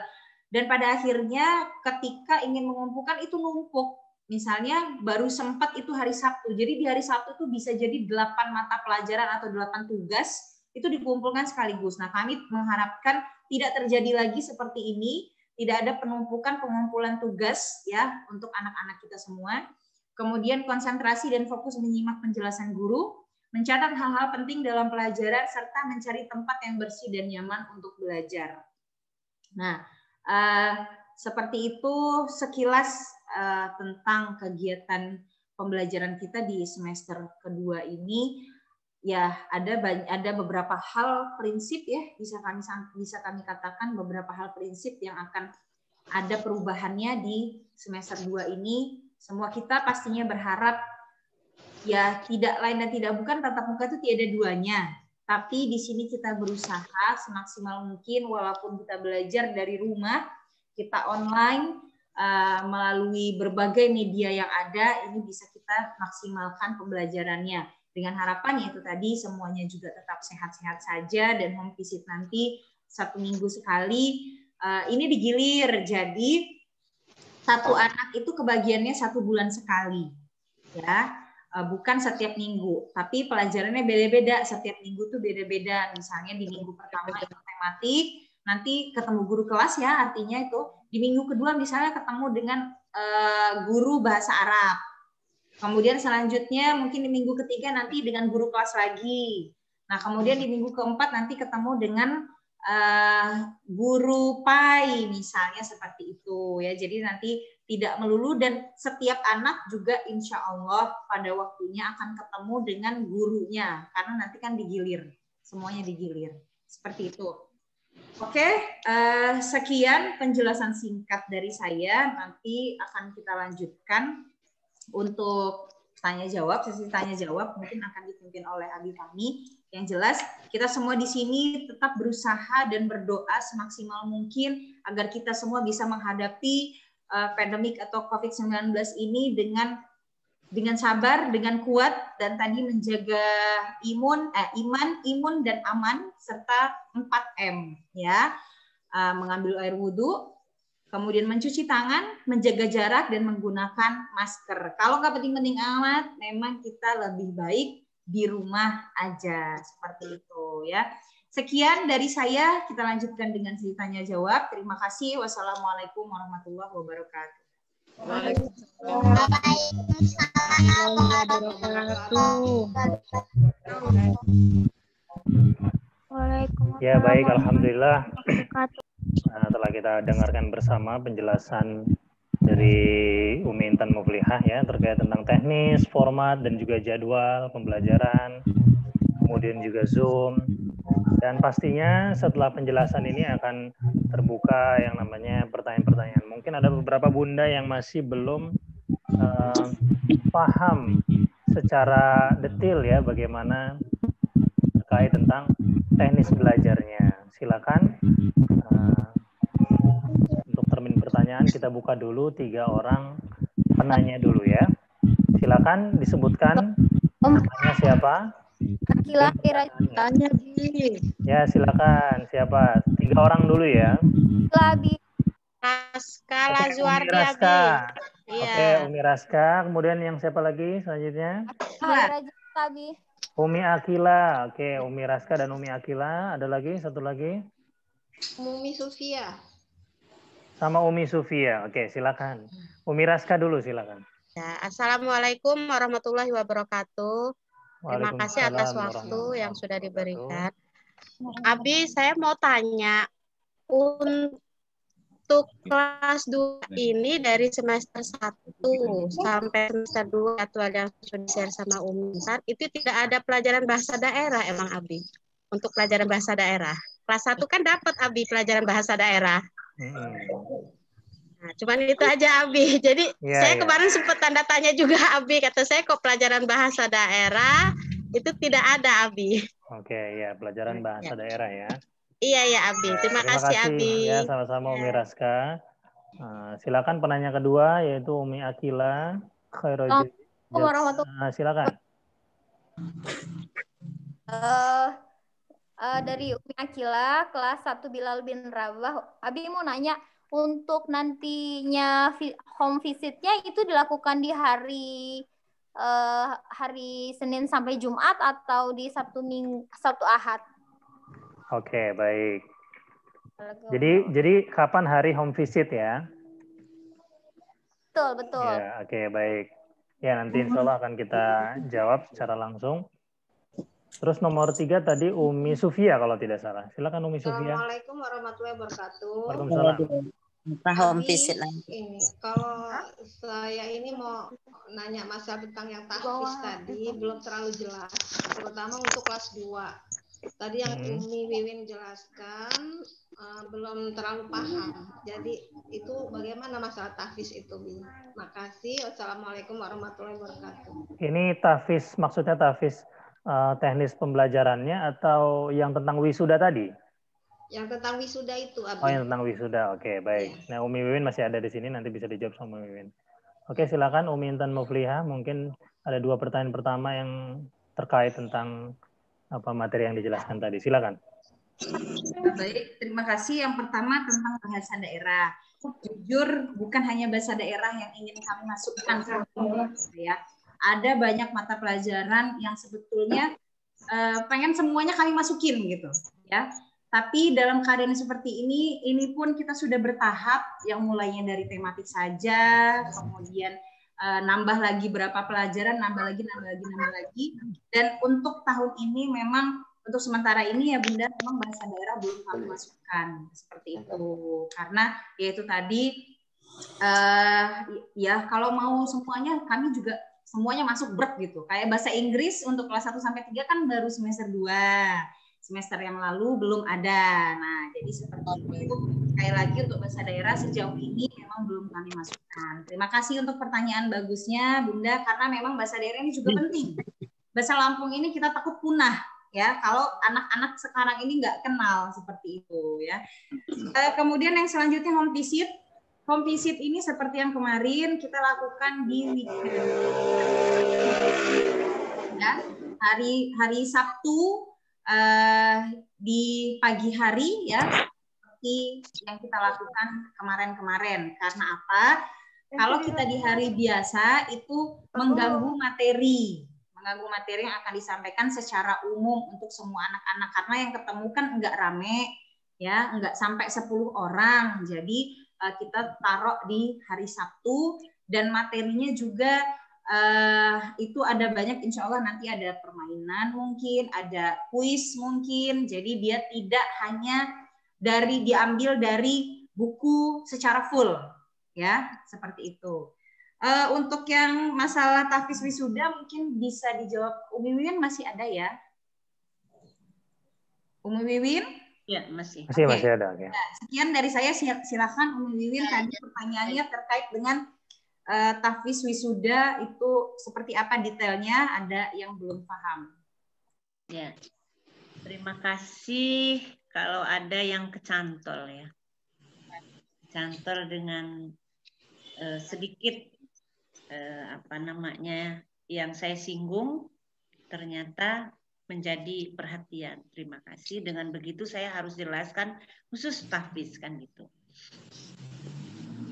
Dan pada akhirnya ketika ingin mengumpulkan itu numpuk. Misalnya baru sempat itu hari Sabtu. Jadi di hari Sabtu itu bisa jadi 8 mata pelajaran atau 8 tugas itu dikumpulkan sekaligus. Nah, kami mengharapkan tidak terjadi lagi seperti ini, tidak ada penumpukan pengumpulan tugas ya untuk anak-anak kita semua. Kemudian konsentrasi dan fokus menyimak penjelasan guru, mencatat hal-hal penting dalam pelajaran, serta mencari tempat yang bersih dan nyaman untuk belajar. Nah, seperti itu sekilas tentang kegiatan pembelajaran kita di semester kedua ini. ya ada beberapa hal prinsip ya, bisa kami katakan beberapa hal prinsip yang akan ada perubahannya di semester 2 ini. Semua kita pastinya berharap ya tidak lain dan tidak bukan tatap muka itu tiada duanya. Tapi di sini kita berusaha semaksimal mungkin walaupun kita belajar dari rumah, kita online melalui berbagai media yang ada, ini bisa kita maksimalkan pembelajarannya. Dengan harapan yaitu tadi semuanya juga tetap sehat-sehat saja dan home visit nanti 1 minggu sekali. Ini digilir, jadi satu anak itu kebagiannya 1 bulan sekali, ya, bukan setiap minggu. Tapi pelajarannya beda-beda, setiap minggu tuh beda-beda. Misalnya di minggu pertama itu matematik, nanti ketemu guru kelas ya, artinya itu di minggu kedua misalnya ketemu dengan guru bahasa Arab. Kemudian selanjutnya mungkin di minggu ketiga nanti dengan guru kelas lagi. Nah kemudian di minggu keempat nanti ketemu dengan guru PAI misalnya seperti itu ya. Jadi nanti tidak melulu dan setiap anak juga insya Allah pada waktunya akan ketemu dengan gurunya karena nanti kan digilir, semuanya digilir seperti itu. Oke, sekian penjelasan singkat dari saya. Nanti akan kita lanjutkan untuk tanya jawab, sesi tanya jawab mungkin akan dipimpin oleh Abi Fahmi. Yang jelas kita semua di sini tetap berusaha dan berdoa semaksimal mungkin agar kita semua bisa menghadapi pandemik atau COVID-19 ini dengan sabar, dengan kuat, dan tadi menjaga iman, dan aman serta 4M ya. Mengambil air wudhu, kemudian mencuci tangan, menjaga jarak, dan menggunakan masker. Kalau nggak penting-penting amat, memang kita lebih baik di rumah aja. Seperti itu ya. Sekian dari saya, kita lanjutkan dengan sesi tanya jawab. Terima kasih. Wassalamualaikum warahmatullahi wabarakatuh. Ya baik, alhamdulillah. Setelah kita dengarkan bersama penjelasan dari Umi Intan Muflihah ya terkait tentang teknis, format dan juga jadwal pembelajaran, kemudian juga Zoom, dan pastinya setelah penjelasan ini akan terbuka yang namanya pertanyaan-pertanyaan. Mungkin ada beberapa bunda yang masih belum paham secara detail ya bagaimana terkait tentang teknis belajarnya. Silakan untuk termin pertanyaan kita buka dulu 3 orang penanya dulu ya. Silakan disebutkan namanya siapa? Akila tanya Ya silakan siapa? 3 orang dulu ya. Labi Raska Lazuardi Abi. Oke, Umi Raska. Kemudian yang siapa lagi selanjutnya? Abi. Umi Akila. Oke, Umi Raska dan Umi Akila. Ada lagi satu lagi? Umi Sufia. Sama Umi Sufia. Oke, silakan. Umi Raska dulu silakan. Ya, Assalamualaikum warahmatullahi wabarakatuh. Terima kasih atas waktu yang sudah diberikan. Abi, saya mau tanya, untuk kelas 2 ini dari semester 1 sampai semester 2 jadwal yang sudah di-share sama Umi Intan, itu tidak ada pelajaran bahasa daerah emang Abi? Untuk pelajaran bahasa daerah. Kelas 1 kan dapat Abi pelajaran bahasa daerah. Nah, cuman itu aja Abi. Jadi saya kemarin sempat tanda tanya juga Abi, kata saya kok pelajaran bahasa daerah itu tidak ada Abi. Oke, ya pelajaran bahasa daerah ya. Iya ya Abi. Terima kasih Abi. Ya sama-sama Umi Raska. Silakan penanya kedua yaitu Umi Akila. Silakan. Dari Umi Akila kelas 1 Bilal bin Rabah. Abi mau nanya, untuk nantinya home visitnya itu dilakukan di hari Senin sampai Jumat atau di Sabtu Ahad? Oke, baik. Jadi kapan hari home visit ya? Betul. Ya, oke, baik. Ya, nanti insya Allah akan kita jawab secara langsung. Terus nomor 3 tadi Umi Sufia kalau tidak salah. Silakan Umi Sufia. Assalamualaikum warahmatullahi wabarakatuh. Waalaikumsalam. home visit nanti. Ini kalau saya ini mau nanya masalah tentang yang tahfiz tadi belum terlalu jelas, terutama untuk kelas 2. Tadi yang Umi Wiwin jelaskan belum terlalu paham. Jadi itu bagaimana masalah tahfiz itu, Bi? Makasih. Wassalamualaikum warahmatullahi wabarakatuh. Ini tahfiz, maksudnya tahfiz teknis pembelajarannya atau yang tentang wisuda tadi? Yang tentang wisuda itu, Abi. Oh, yang tentang wisuda. Oke, baik. Nah, Umi Wiwin masih ada di sini, nanti bisa dijawab sama Umi Wiwin. Oke, silakan Umi Intan Mufliha. Mungkin ada 2 pertanyaan pertama yang terkait tentang apa materi yang dijelaskan tadi. Silakan. Baik, terima kasih. Yang pertama tentang bahasa daerah. Jujur, bukan hanya bahasa daerah yang ingin kami masukkan ya. Ada banyak mata pelajaran yang sebetulnya pengen semuanya kami masukin gitu, ya. Tapi dalam keadaan seperti ini pun kita sudah bertahap, yang mulainya dari tematik saja, kemudian nambah lagi berapa pelajaran, nambah lagi. Dan untuk tahun ini memang untuk sementara ini ya Bunda, memang bahasa daerah belum kami masukkan seperti itu. Karena yaitu tadi ya kalau mau semuanya kami juga semuanya masuk berat gitu. Kayak bahasa Inggris untuk kelas 1 sampai 3 kan baru semester 2. Semester yang lalu belum ada. Nah, jadi seperti itu. Sekali lagi untuk bahasa daerah sejauh ini memang belum kami masukkan. Terima kasih untuk pertanyaan bagusnya, Bunda, karena memang bahasa daerah ini juga penting. Bahasa Lampung ini kita takut punah, ya, kalau anak-anak sekarang ini nggak kenal seperti itu, ya. Kemudian yang selanjutnya home visit. Home visit ini seperti yang kemarin kita lakukan di weekend. Ya, hari Sabtu. Di pagi hari ya seperti yang kita lakukan kemarin-kemarin. Karena apa? Kalau kita di hari biasa itu mengganggu materi yang akan disampaikan secara umum untuk semua anak-anak, karena yang ketemu kan enggak rame ya, enggak sampai 10 orang. Jadi kita taruh di hari Sabtu dan materinya juga itu ada banyak, insya Allah nanti ada permainan mungkin, ada kuis mungkin, jadi dia tidak hanya diambil dari buku secara full, ya, seperti itu. Untuk yang masalah tahfiz wisuda mungkin bisa dijawab Umi Wiwin, masih ada ya? Umi Wiwin? Ya, masih. Masih ada. Okay. Nah, sekian dari saya, silakan Umi Wiwin, tadi pertanyaannya terkait dengan tahfiz wisuda itu seperti apa detailnya, ada yang belum paham. Ya, terima kasih. Kalau ada yang kecantol ya, cantol dengan sedikit yang saya singgung ternyata menjadi perhatian. Terima kasih. Dengan begitu saya harus jelaskan khusus tahfiz kan gitu.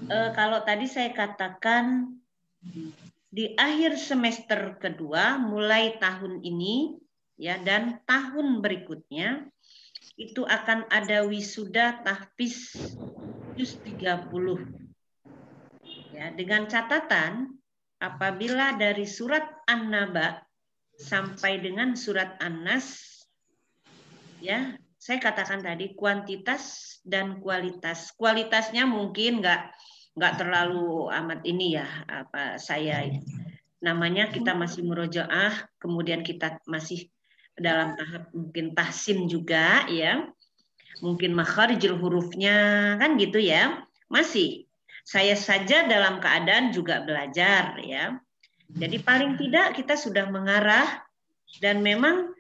Kalau tadi saya katakan di akhir semester kedua mulai tahun ini ya dan tahun berikutnya itu akan ada wisuda tahfiz juz 30. Ya, dengan catatan apabila dari surat An-Naba sampai dengan surat An-Nas ya, saya katakan tadi kuantitas dan kualitas. Kualitasnya mungkin nggak terlalu amat ini ya, saya namanya kita masih murojaah, kemudian kita masih dalam tahap mungkin tahsin juga ya, mungkin makharijul hurufnya kan gitu ya, masih saya saja dalam keadaan juga belajar ya, jadi paling tidak kita sudah mengarah dan memang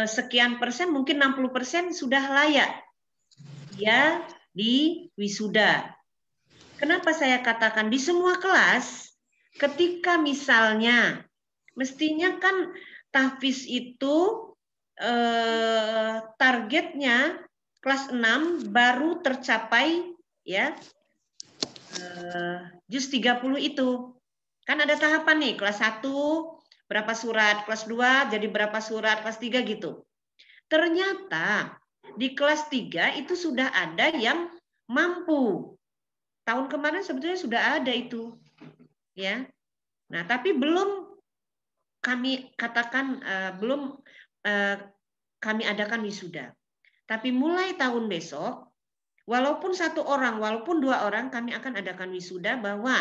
sekian persen, mungkin 60% sudah layak ya di wisuda. Kenapa saya katakan di semua kelas, ketika misalnya mestinya kan tahfiz itu targetnya kelas 6 baru tercapai ya juz 30 itu. Kan ada tahapan nih, kelas 1 berapa surat, kelas 2 jadi berapa surat, kelas 3 gitu. Ternyata di kelas 3 itu sudah ada yang mampu. Tahun kemarin sebetulnya sudah ada itu, ya. Nah, tapi belum kami katakan kami adakan wisuda. Tapi mulai tahun besok, Walaupun 1 orang, walaupun 2 orang, kami akan adakan wisuda bahwa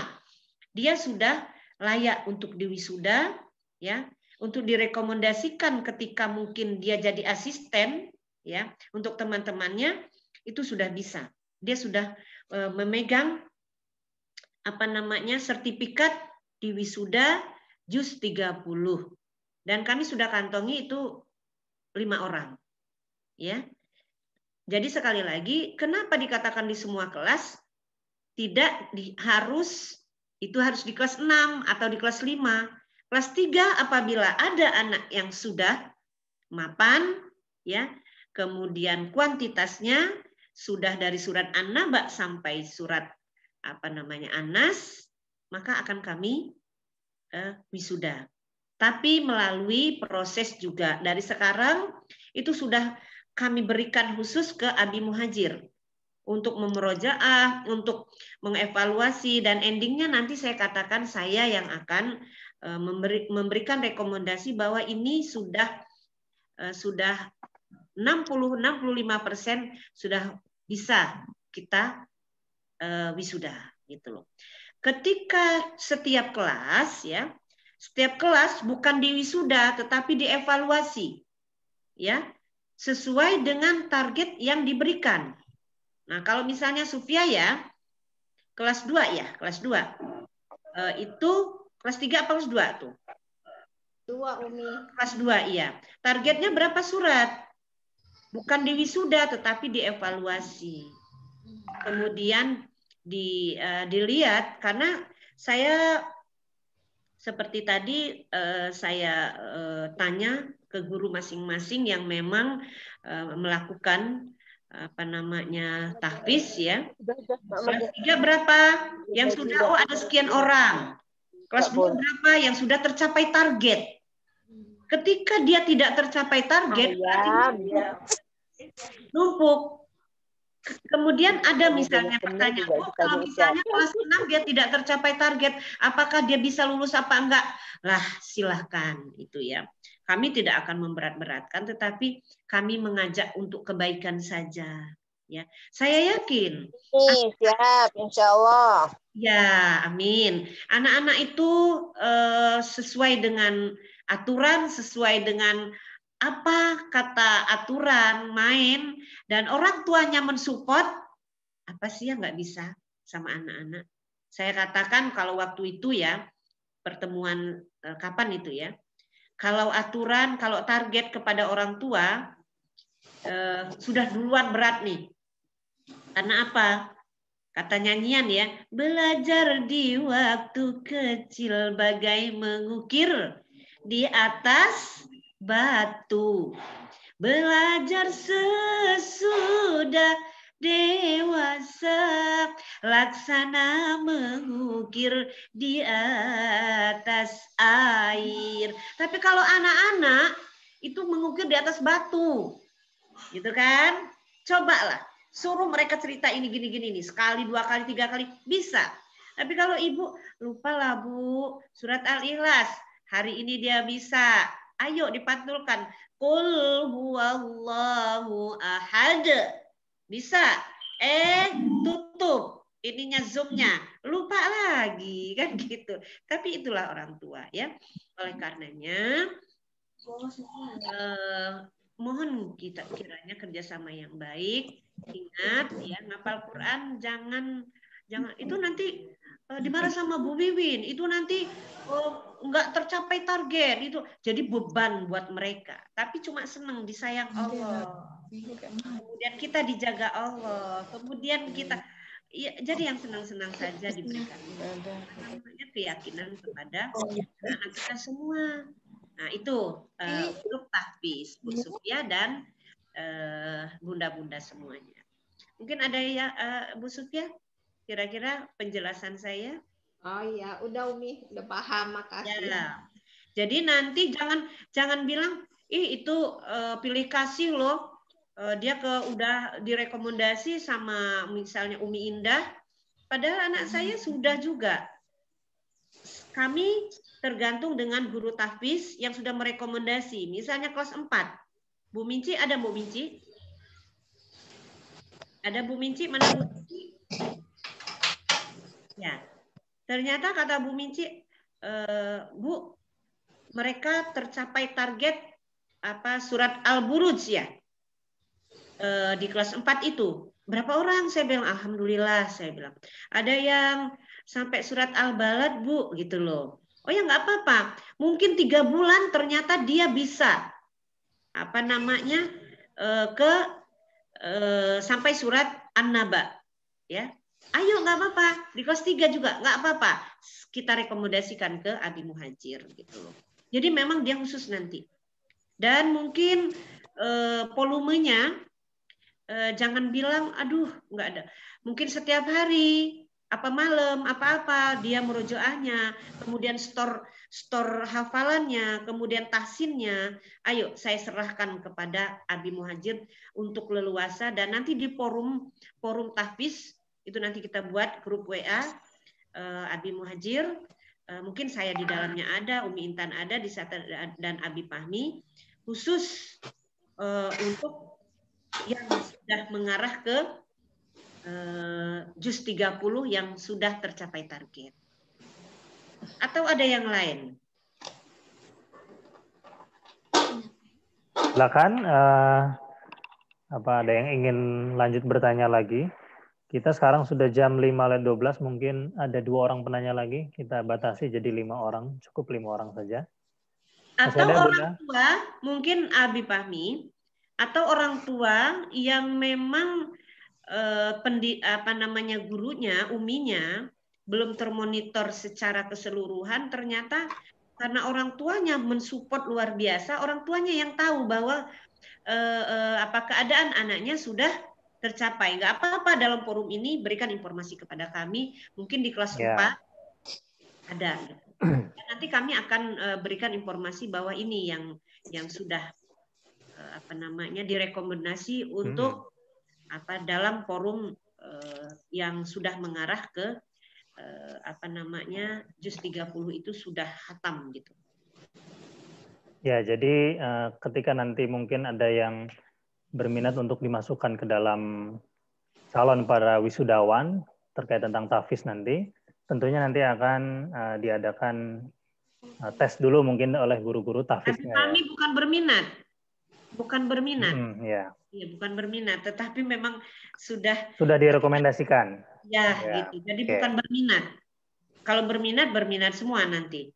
dia sudah layak untuk diwisuda, ya, untuk direkomendasikan ketika mungkin dia jadi asisten, ya, untuk teman-temannya itu sudah bisa. Dia sudah memegang sertifikat di wisuda juz 30. Dan kami sudah kantongi itu 5 orang, ya. Jadi sekali lagi, kenapa dikatakan di semua kelas? Tidak harus di kelas 6 atau di kelas 5. Kelas 3 apabila ada anak yang sudah mapan, ya, kemudian kuantitasnya sudah dari surat An-Naba sampai surat An-Nas, maka akan kami wisuda. Tapi melalui proses juga dari sekarang itu sudah kami berikan khusus ke Abi Muhajir untuk memurojaah, untuk mengevaluasi, dan endingnya nanti saya katakan saya yang akan memberikan rekomendasi bahwa ini sudah 60-65% sudah bisa kita wisuda gitu loh. Ketika setiap kelas, ya, setiap kelas bukan diwisuda tetapi dievaluasi, ya, sesuai dengan target yang diberikan. Nah, kalau misalnya Sufia ya, kelas 2 ya, kelas 2. Itu kelas 3 apa kelas 2 tuh? 2, Umi. Kelas 2, iya. Targetnya berapa surat? Bukan diwisuda, tetapi dievaluasi. Kemudian dilihat, karena saya seperti tadi saya tanya ke guru masing-masing yang memang melakukan tahfiz, ya. Kelas 3 berapa? Yang sudah ada sekian orang. Kelas 2 berapa? Yang sudah tercapai target. Ketika dia tidak tercapai target, numpuk. Kemudian ada misalnya pertanyaan, kalau misalnya kelas 6 dia tidak tercapai target, apakah dia bisa lulus apa enggak? Lah, silahkan itu ya. Kami tidak akan memberat-beratkan, tetapi kami mengajak untuk kebaikan saja. Ya, saya yakin. Siap, insya Allah. Ya, amin. Anak-anak itu sesuai dengan aturan, sesuai dengan apa kata aturan main, dan orang tuanya mensupport, apa sih yang nggak bisa sama anak-anak? Saya katakan kalau waktu itu ya, pertemuan kapan itu ya, kalau aturan, kalau target kepada orang tua sudah duluan berat nih. Karena apa? Kata nyanyian ya, belajar di waktu kecil bagai mengukir di atas batu. Belajar sesudah dewasa, laksana mengukir di atas air. Tapi kalau anak-anak itu mengukir di atas batu, gitu kan? Cobalah, suruh mereka cerita ini gini-gini nih, sekali, 2 kali, 3 kali, bisa. Tapi kalau ibu, lupa lah Bu, surat Al-Ikhlas, hari ini dia bisa. Ayo dipantulkan. Qul huwallahu ahad. Bisa. Tutup ininya zoomnya. Lupa lagi kan gitu. Tapi itulah orang tua ya. Oleh karenanya mohon kita kiranya kerjasama yang baik. Ingat ya, ngapal Quran jangan itu nanti dimarah sama Bu Wiwin, itu nanti nggak tercapai target, itu jadi beban buat mereka. Tapi cuma senang disayang Allah, kemudian kita dijaga Allah, kemudian kita ya, jadi yang senang-senang saja diberikan keyakinan kepada anak kita semua. Nah itu grup tahfiz Bu Sufia dan bunda-bunda semuanya. Mungkin ada ya Bu Sufia? Kira-kira penjelasan saya? Oh iya, udah Umi, udah paham, makasih. Ya. Jadi nanti jangan bilang, itu pilih kasih loh, dia udah direkomendasi sama misalnya Umi Indah, padahal anak saya sudah juga. Kami tergantung dengan guru tahfiz yang sudah merekomendasi, misalnya kelas 4. Bu Minci ada Bu Minci? Ada Bu Minci, mana Bu Minci? Ya, ternyata kata Bu Minci, Bu, mereka tercapai target apa surat Al-Buruj ya di kelas 4 itu. Berapa orang? Saya bilang alhamdulillah, saya bilang. Ada yang sampai surat Al-Balad, Bu, gitu loh. Oh ya nggak apa-apa. Mungkin 3 bulan ternyata dia bisa apa namanya sampai surat An-Naba, ya. Ayo nggak apa-apa. Di kelas 3 juga nggak apa-apa. Kita rekomendasikan ke Abi Muhajir gitu loh. Jadi memang dia khusus nanti. Dan mungkin volumenya jangan bilang aduh nggak ada. Mungkin setiap hari apa malam apa-apa dia murojaahnya, kemudian store hafalannya, kemudian tahsinnya. Ayo saya serahkan kepada Abi Muhajir untuk leluasa dan nanti di forum tahfiz itu nanti kita buat grup WA Abi Muhajir. Mungkin saya di dalamnya ada, Umi Intan ada, di dan Abi Fahmi khusus untuk yang sudah mengarah ke juz 30 yang sudah tercapai target. Atau ada yang lain? Silakan. Apa ada yang ingin lanjut bertanya lagi? Kita sekarang sudah jam 5:12, mungkin ada 2 orang penanya lagi. Kita batasi jadi 5 orang, cukup 5 orang saja. Atau orang tua, mungkin Abi Fahmi, atau orang tua yang memang gurunya, uminya belum termonitor secara keseluruhan, ternyata karena orang tuanya mensupport luar biasa, orang tuanya yang tahu bahwa keadaan anaknya sudah tercapai. Nggak apa-apa dalam forum ini berikan informasi kepada kami, mungkin di kelas 4 ada. Nanti kami akan berikan informasi bahwa ini yang sudah direkomendasi untuk dalam forum yang sudah mengarah ke juz 30 itu sudah khatam gitu. Ya, jadi ketika nanti mungkin ada yang berminat untuk dimasukkan ke dalam calon para wisudawan terkait tentang tahfiz nanti, tentunya nanti akan diadakan tes dulu mungkin oleh guru-guru tahfiznya. Kami bukan berminat. Bukan berminat. Ya. Iya, bukan berminat, tetapi memang sudah direkomendasikan. Ya, gitu. Jadi bukan berminat. Kalau berminat semua nanti.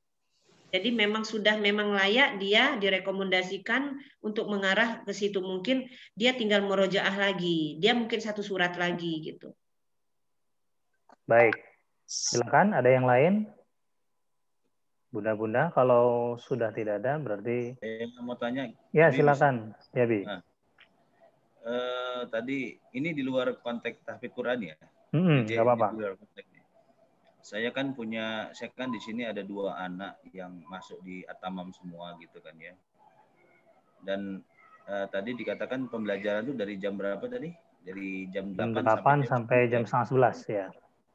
Jadi memang sudah layak dia direkomendasikan untuk mengarah ke situ. Mungkin dia tinggal murojaah lagi. Dia mungkin 1 surat lagi gitu. Baik. Silakan, ada yang lain? Bunda-bunda, kalau sudah tidak ada berarti mau tanya. Ya, silakan. Ya, Bi. Tadi ini di luar konteks tahfidz Quran ya? Nggak apa-apa. Saya kan di sini ada 2 anak yang masuk di Atamam semua gitu kan ya. Dan tadi dikatakan pembelajaran itu dari jam berapa tadi? Dari jam 8 sampai jam 10:30 ya.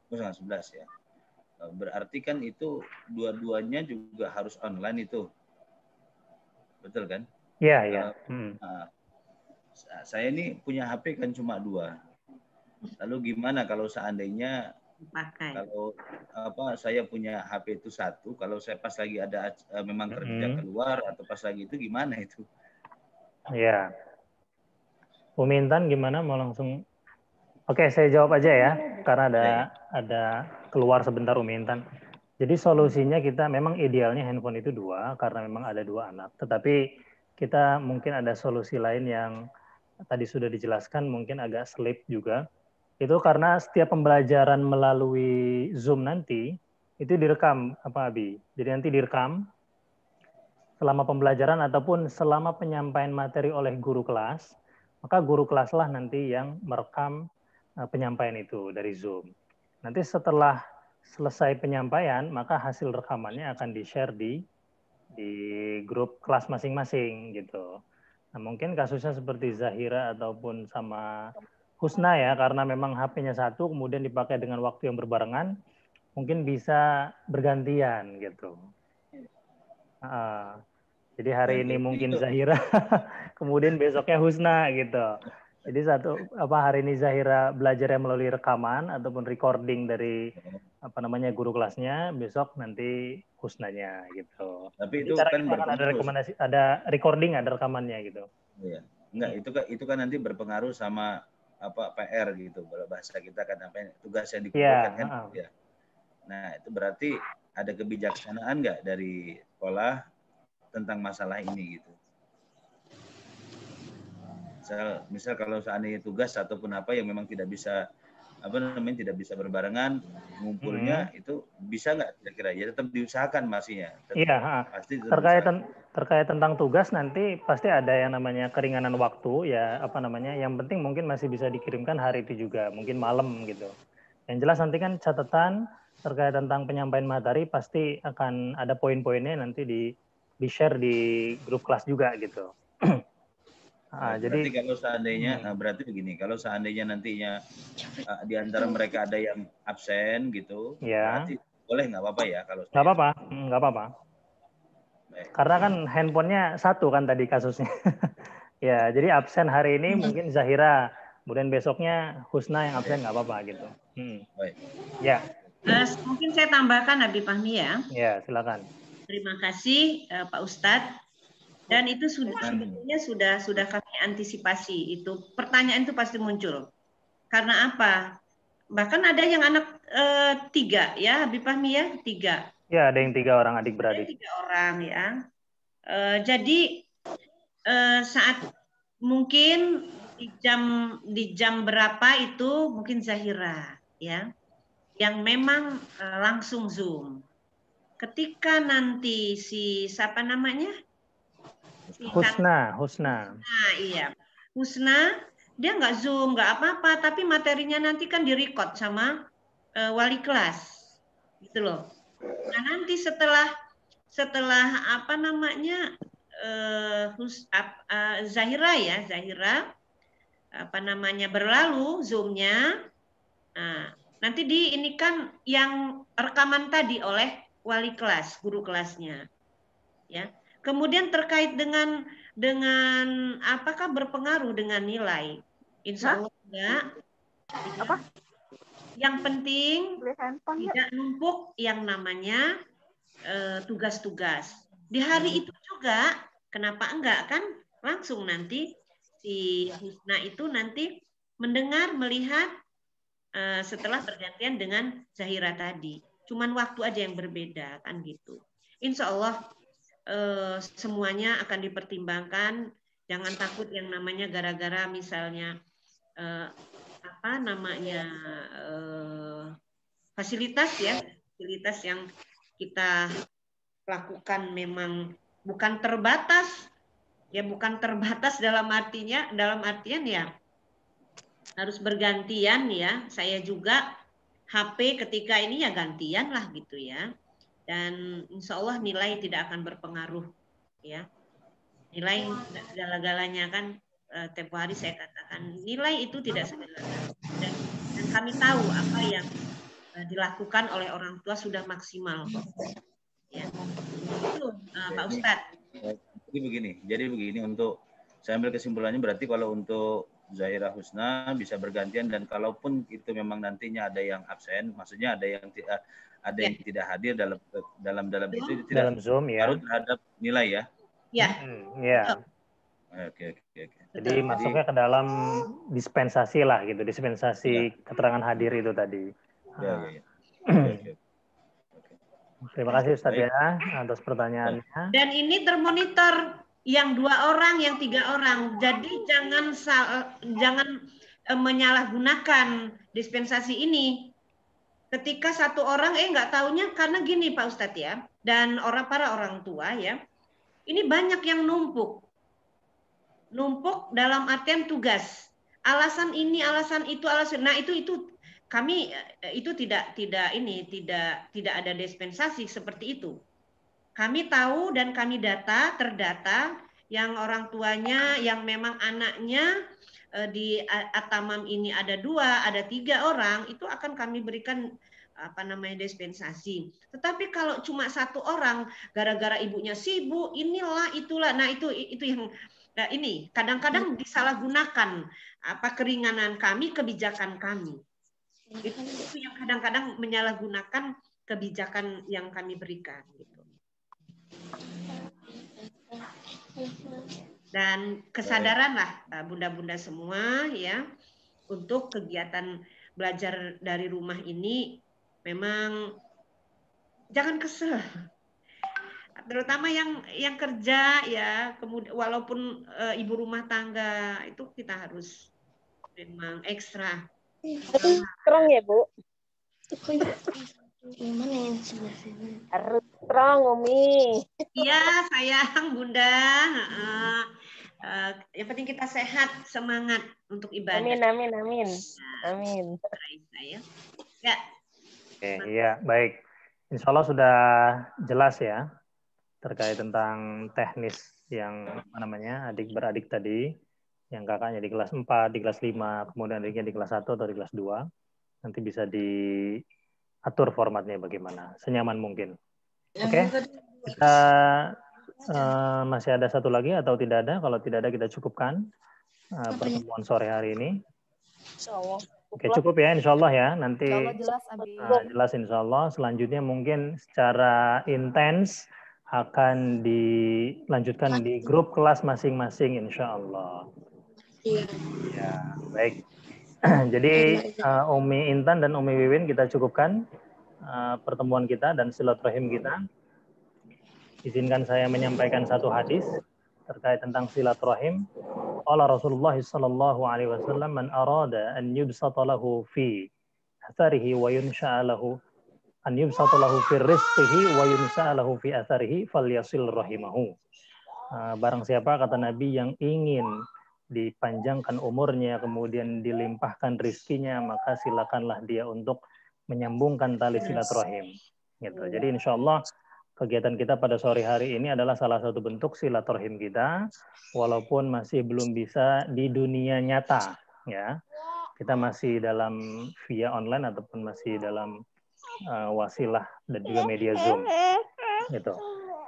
Setengah 11 ya. Berarti kan itu dua-duanya juga harus online itu. Betul kan? Iya, iya. Saya ini punya HP kan cuma 2. Lalu gimana kalau seandainya kalau saya punya HP itu 1, kalau saya pas lagi ada memang kerja keluar atau pas lagi itu gimana itu? Iya. Umi Intan gimana, mau langsung? Oke, saya jawab aja ya, karena ada keluar sebentar Umi Intan. Jadi solusinya kita memang idealnya handphone itu 2 karena memang ada 2 anak. Tetapi kita mungkin ada solusi lain yang tadi sudah dijelaskan, mungkin agak slip juga. Itu karena setiap pembelajaran melalui Zoom nanti itu direkam, Abi? Jadi nanti direkam selama pembelajaran ataupun selama penyampaian materi oleh guru kelas, maka guru kelaslah nanti yang merekam penyampaian itu dari Zoom. Nanti setelah selesai penyampaian, maka hasil rekamannya akan di-share di grup kelas masing-masing gitu. Nah, mungkin kasusnya seperti Zahira ataupun sama Husna ya, karena memang HP-nya 1 kemudian dipakai dengan waktu yang berbarengan, mungkin bisa bergantian gitu. Jadi hari ini mungkin Zahira, kemudian besoknya Husna gitu. Jadi hari ini Zahira belajarnya melalui rekaman ataupun recording dari guru kelasnya, besok nanti Husnanya gitu. Tapi jadi itu kan ada rekomendasi, ada recording, ada rekamannya gitu. Iya. Enggak, itu kan nanti berpengaruh sama PR gitu. Kalau bahasa kita kan tugas yang dikumpulkan kan. Ya. Nah, itu berarti ada kebijaksanaan enggak dari sekolah tentang masalah ini gitu. Misal kalau seandainya tugas ataupun apa yang memang tidak bisa tidak bisa berbarengan ngumpulnya, itu bisa nggak kira-kira? Ya tetap diusahakan masih ya. Iya. Pasti terkait tentang tugas nanti pasti ada yang namanya keringanan waktu ya, yang penting mungkin masih bisa dikirimkan hari itu juga, mungkin malam gitu. Yang jelas nanti kan catatan terkait tentang penyampaian materi pasti akan ada poin-poinnya nanti di share di grup kelas juga gitu. Berarti kalau seandainya berarti begini, kalau seandainya nantinya di antara mereka ada yang absen gitu, berarti boleh nggak apa-apa ya kalau nggak apa-apa. Karena kan handphonenya satu kan tadi kasusnya. Ya, jadi absen hari ini mungkin Zahira, kemudian besoknya Husna yang absen nggak apa-apa gitu. Baik. Ya. Mungkin saya tambahkan Habib Fahmi ya. Ya, silakan. Terima kasih Pak Ustadz. Dan itu sebetulnya sudah kami antisipasi itu. Pertanyaan itu pasti muncul. Karena apa? Bahkan ada yang anak 3 ya, Habib Fahmi ya, 3. Ya, ada yang 3 orang adik beradik. 3 orang ya. Jadi saat mungkin di jam berapa itu mungkin Zahira ya, yang memang langsung Zoom. Ketika nanti siapa namanya? Husna. Nah, iya. Husna, dia nggak Zoom, nggak apa-apa, tapi materinya nanti kan direcord sama wali kelas. Gitu loh. Nah, nanti setelah Zahira berlalu Zoom-nya. Nah, nanti diinikan yang rekaman tadi oleh wali kelas, guru kelasnya. Ya. Kemudian terkait dengan apakah berpengaruh dengan nilai? Insya Allah enggak. Apa? Yang penting tidak numpuk yang namanya tugas-tugas. Di hari itu juga, kenapa enggak kan? Langsung nanti si Husna itu nanti mendengar, melihat setelah bergantian dengan Zahira tadi. Cuman waktu aja yang berbeda kan gitu. Insya Allah semuanya akan dipertimbangkan. Jangan takut yang namanya gara-gara misalnya fasilitas yang kita lakukan memang bukan terbatas dalam artian ya harus bergantian ya. Saya juga HP ketika ini ya gantian lah gitu ya. Dan insya Allah nilai tidak akan berpengaruh ya. Nilai segala-galanya kan tempo hari saya katakan nilai itu tidak segala-galanya. Dan kami tahu apa yang dilakukan oleh orang tua sudah maksimal. Ya. Itu Pak Ustadz. Jadi begini untuk saya ambil kesimpulannya berarti kalau untuk Zahira Husna bisa bergantian, dan kalaupun itu memang nantinya ada yang absen, maksudnya ada yang tidak hadir dalam itu tidak dalam Zoom ya. Terhadap nilai ya. Ya. Ya. Oke. Jadi masuknya ke dalam dispensasi lah gitu, dispensasi keterangan hadir itu tadi. Ya. Terima kasih Ustadz ya atas pertanyaannya. Dan ini termonitor yang 2 orang, yang 3 orang. Jadi jangan menyalahgunakan dispensasi ini. Ketika 1 orang nggak taunya, karena gini Pak Ustadz ya, dan para orang tua ya, ini banyak yang numpuk dalam artian tugas. Alasan ini, alasan itu, alasan. Nah itu kami itu tidak ada dispensasi seperti itu. Kami tahu dan kami terdata yang orang tuanya yang memang anaknya di Atamam ini ada 2, ada 3 orang, itu akan kami berikan dispensasi. Tetapi kalau cuma 1 orang gara-gara ibunya sibuk, inilah itulah. Nah itu yang Nah, ini kadang-kadang disalahgunakan apa keringanan kami, kebijakan kami. Itu yang kadang-kadang menyalahgunakan kebijakan yang kami berikan. Gitu. Dan kesadaranlah bunda-bunda semua ya untuk kegiatan belajar dari rumah ini memang jangan kesel. Terutama yang kerja ya, kemudian walaupun ibu rumah tangga itu kita harus memang ekstra. Strong ya, Bu. Gimana yang sebelah sini? Harus strong, Umi. Iya, sayang Bunda. Yang penting kita sehat, semangat untuk ibadah. Amin, amin, amin. Amin. Ya. Oke, iya, baik. Insya Allah sudah jelas ya terkait tentang teknis yang apa namanya adik beradik tadi, yang kakaknya di kelas 4, di kelas 5, kemudian adiknya di kelas 1 atau di kelas 2. Nanti bisa diatur formatnya bagaimana, senyaman mungkin. Oke, kita masih ada satu lagi atau tidak ada? Kalau tidak ada kita cukupkan pertemuan sore hari ini. Oke, cukup ya insya Allah ya. Nanti jelas, Abi. Jelas insya Allah. Selanjutnya mungkin secara intens akan dilanjutkan di grup kelas masing-masing insya Allah. Ya, baik. Jadi Umi Intan dan Umi Wiwin kita cukupkan pertemuan kita dan silaturahim kita. Izinkan saya menyampaikan satu hadis terkait tentang silaturahim. Qala Rasulullah sallallahu alaihi wasallam man arada an yubsata lahu fi atharihi wa yunsha'a lahu an yubsata lahu fi rizqihi wa yunsha'a lahu fi atharihi falyasil rahimahu. Barang siapa kata Nabi yang ingin dipanjangkan umurnya kemudian dilimpahkan rizkinya maka silakanlah dia untuk menyambungkan tali silaturahim. Gitu. Jadi insyaallah kegiatan kita pada sore hari ini adalah salah satu bentuk silaturahim kita, walaupun masih belum bisa di dunia nyata, ya. Kita masih dalam via online ataupun masih dalam wasilah dan juga media Zoom, gitu.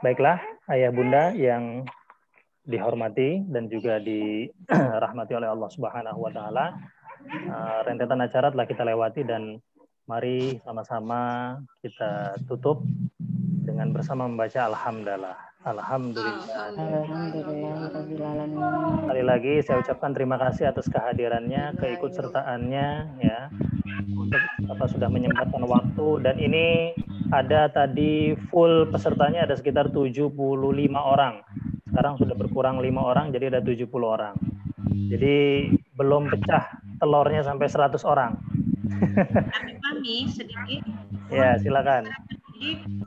Baiklah, ayah bunda yang dihormati dan juga dirahmati oleh Allah Subhanahu Wa Taala, rentetan acara telah kita lewati dan mari sama-sama kita tutup dengan bersama membaca Alhamdulillah. Alhamdulillah. Sekali lagi saya ucapkan terima kasih atas kehadirannya, keikutsertaannya ya. Untuk Bapak sudah menyempatkan waktu dan ini ada tadi full pesertanya ada sekitar 75 orang. Sekarang sudah berkurang 5 orang jadi ada 70 orang. Jadi belum pecah telurnya sampai 100 orang. Kami sedikit. Ya, silakan.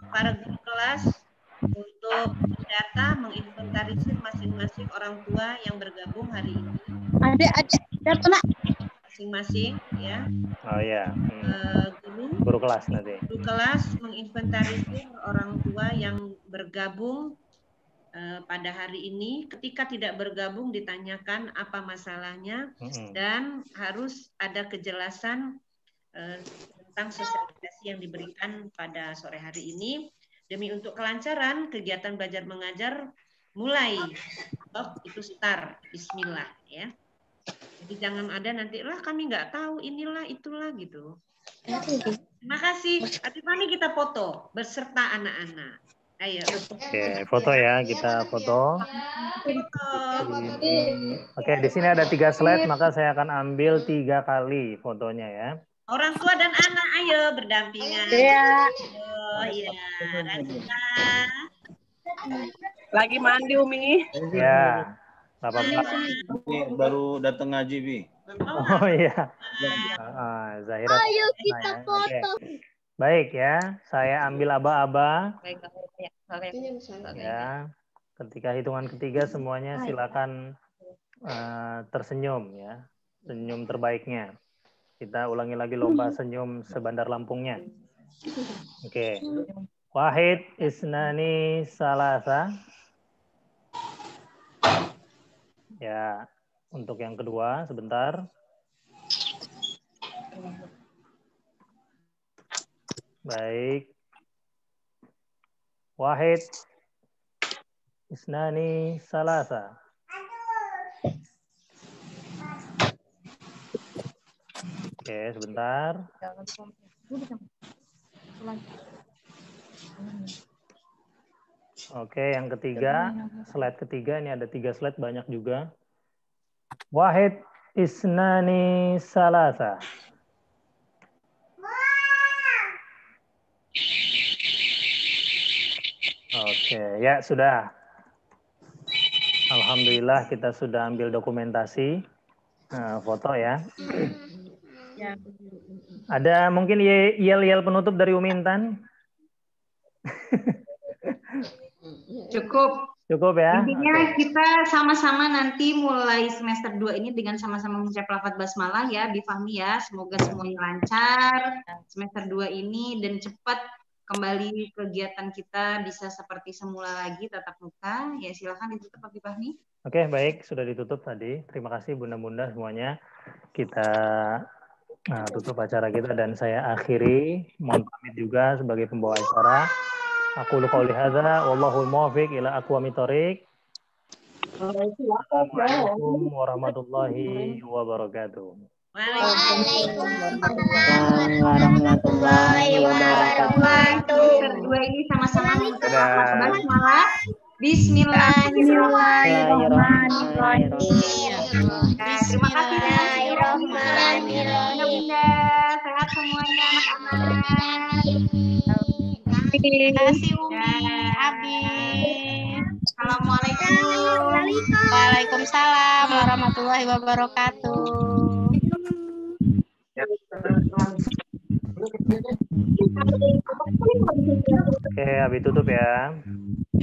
Para guru kelas untuk mendata, menginventarisir masing-masing orang tua yang bergabung hari ini. Ada Masing-masing, ya. Oh ya. Guru kelas nanti. Guru kelas menginventarisir orang tua yang bergabung pada hari ini. Ketika tidak bergabung ditanyakan apa masalahnya dan harus ada kejelasan tentang sosialisasi yang diberikan pada sore hari ini demi untuk kelancaran kegiatan belajar mengajar mulai itu start Bismillah ya. Jadi jangan ada nanti lah kami nggak tahu inilah itulah gitu. Terima kasih. Nanti kami kita foto beserta anak-anak. Ayo. Oke, foto ya kita foto. Oke, di sini ada 3 slide maka saya akan ambil 3 kali fotonya ya. Orang tua dan anak, ayo berdampingan. Iya. Oh iya, Razika. Lagi mandi Umi. Ya, Bapak. Ini baru datang ngaji, Bi. Oh iya. Zahira. Ayo kita foto. Baik ya, saya ambil aba-aba. Ya, ketika hitungan ketiga semuanya silakan tersenyum ya, senyum terbaiknya. Kita ulangi lagi lomba senyum sebandar Lampungnya. Oke. Wahid, isnani, salasa. Ya, untuk yang kedua sebentar. Baik. Wahid, isnani, salasa. Oke, sebentar. Oke, yang ketiga, slide ketiga, ini ada 3 slide, banyak juga. Wahid isnani salasa. Oke, ya sudah. Alhamdulillah kita sudah ambil dokumentasi. Foto ya. Ada mungkin yel-yel penutup dari Umi Intan? Cukup ya. Intinya kita sama-sama nanti mulai semester 2 ini dengan sama-sama mengucap lafaz basmalah ya, Bifahmi ya. Semoga semuanya lancar semester 2 ini dan cepat kembali kegiatan kita bisa seperti semula lagi tatap muka. Ya silakan ditutup Pak Bifahmi. Oke, baik, sudah ditutup tadi. Terima kasih bunda-bunda semuanya. Kita tutup acara kita dan saya akhiri. Mohon pamit juga sebagai pembawa acara. Aku qouli hadza wallahul muwaffiq ila aqwamit thoriq. Assalamualaikum warahmatullahi wabarakatuh. Waalaikumsalam warahmatullahi wabarakatuh. Berdua ini sama-sama mengucapkan basmalah. Bismillahirrahmanirrahim. Terima kasih. Bismillahirrahmanirrahim. Sehat semuanya anak-anak. Terima kasih Umi, Abi. Assalamualaikum. Waalaikumsalam warahmatullahi wabarakatuh. Oke, Abi tutup ya.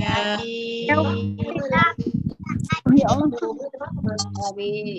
Ya, Ya Allah. Abi.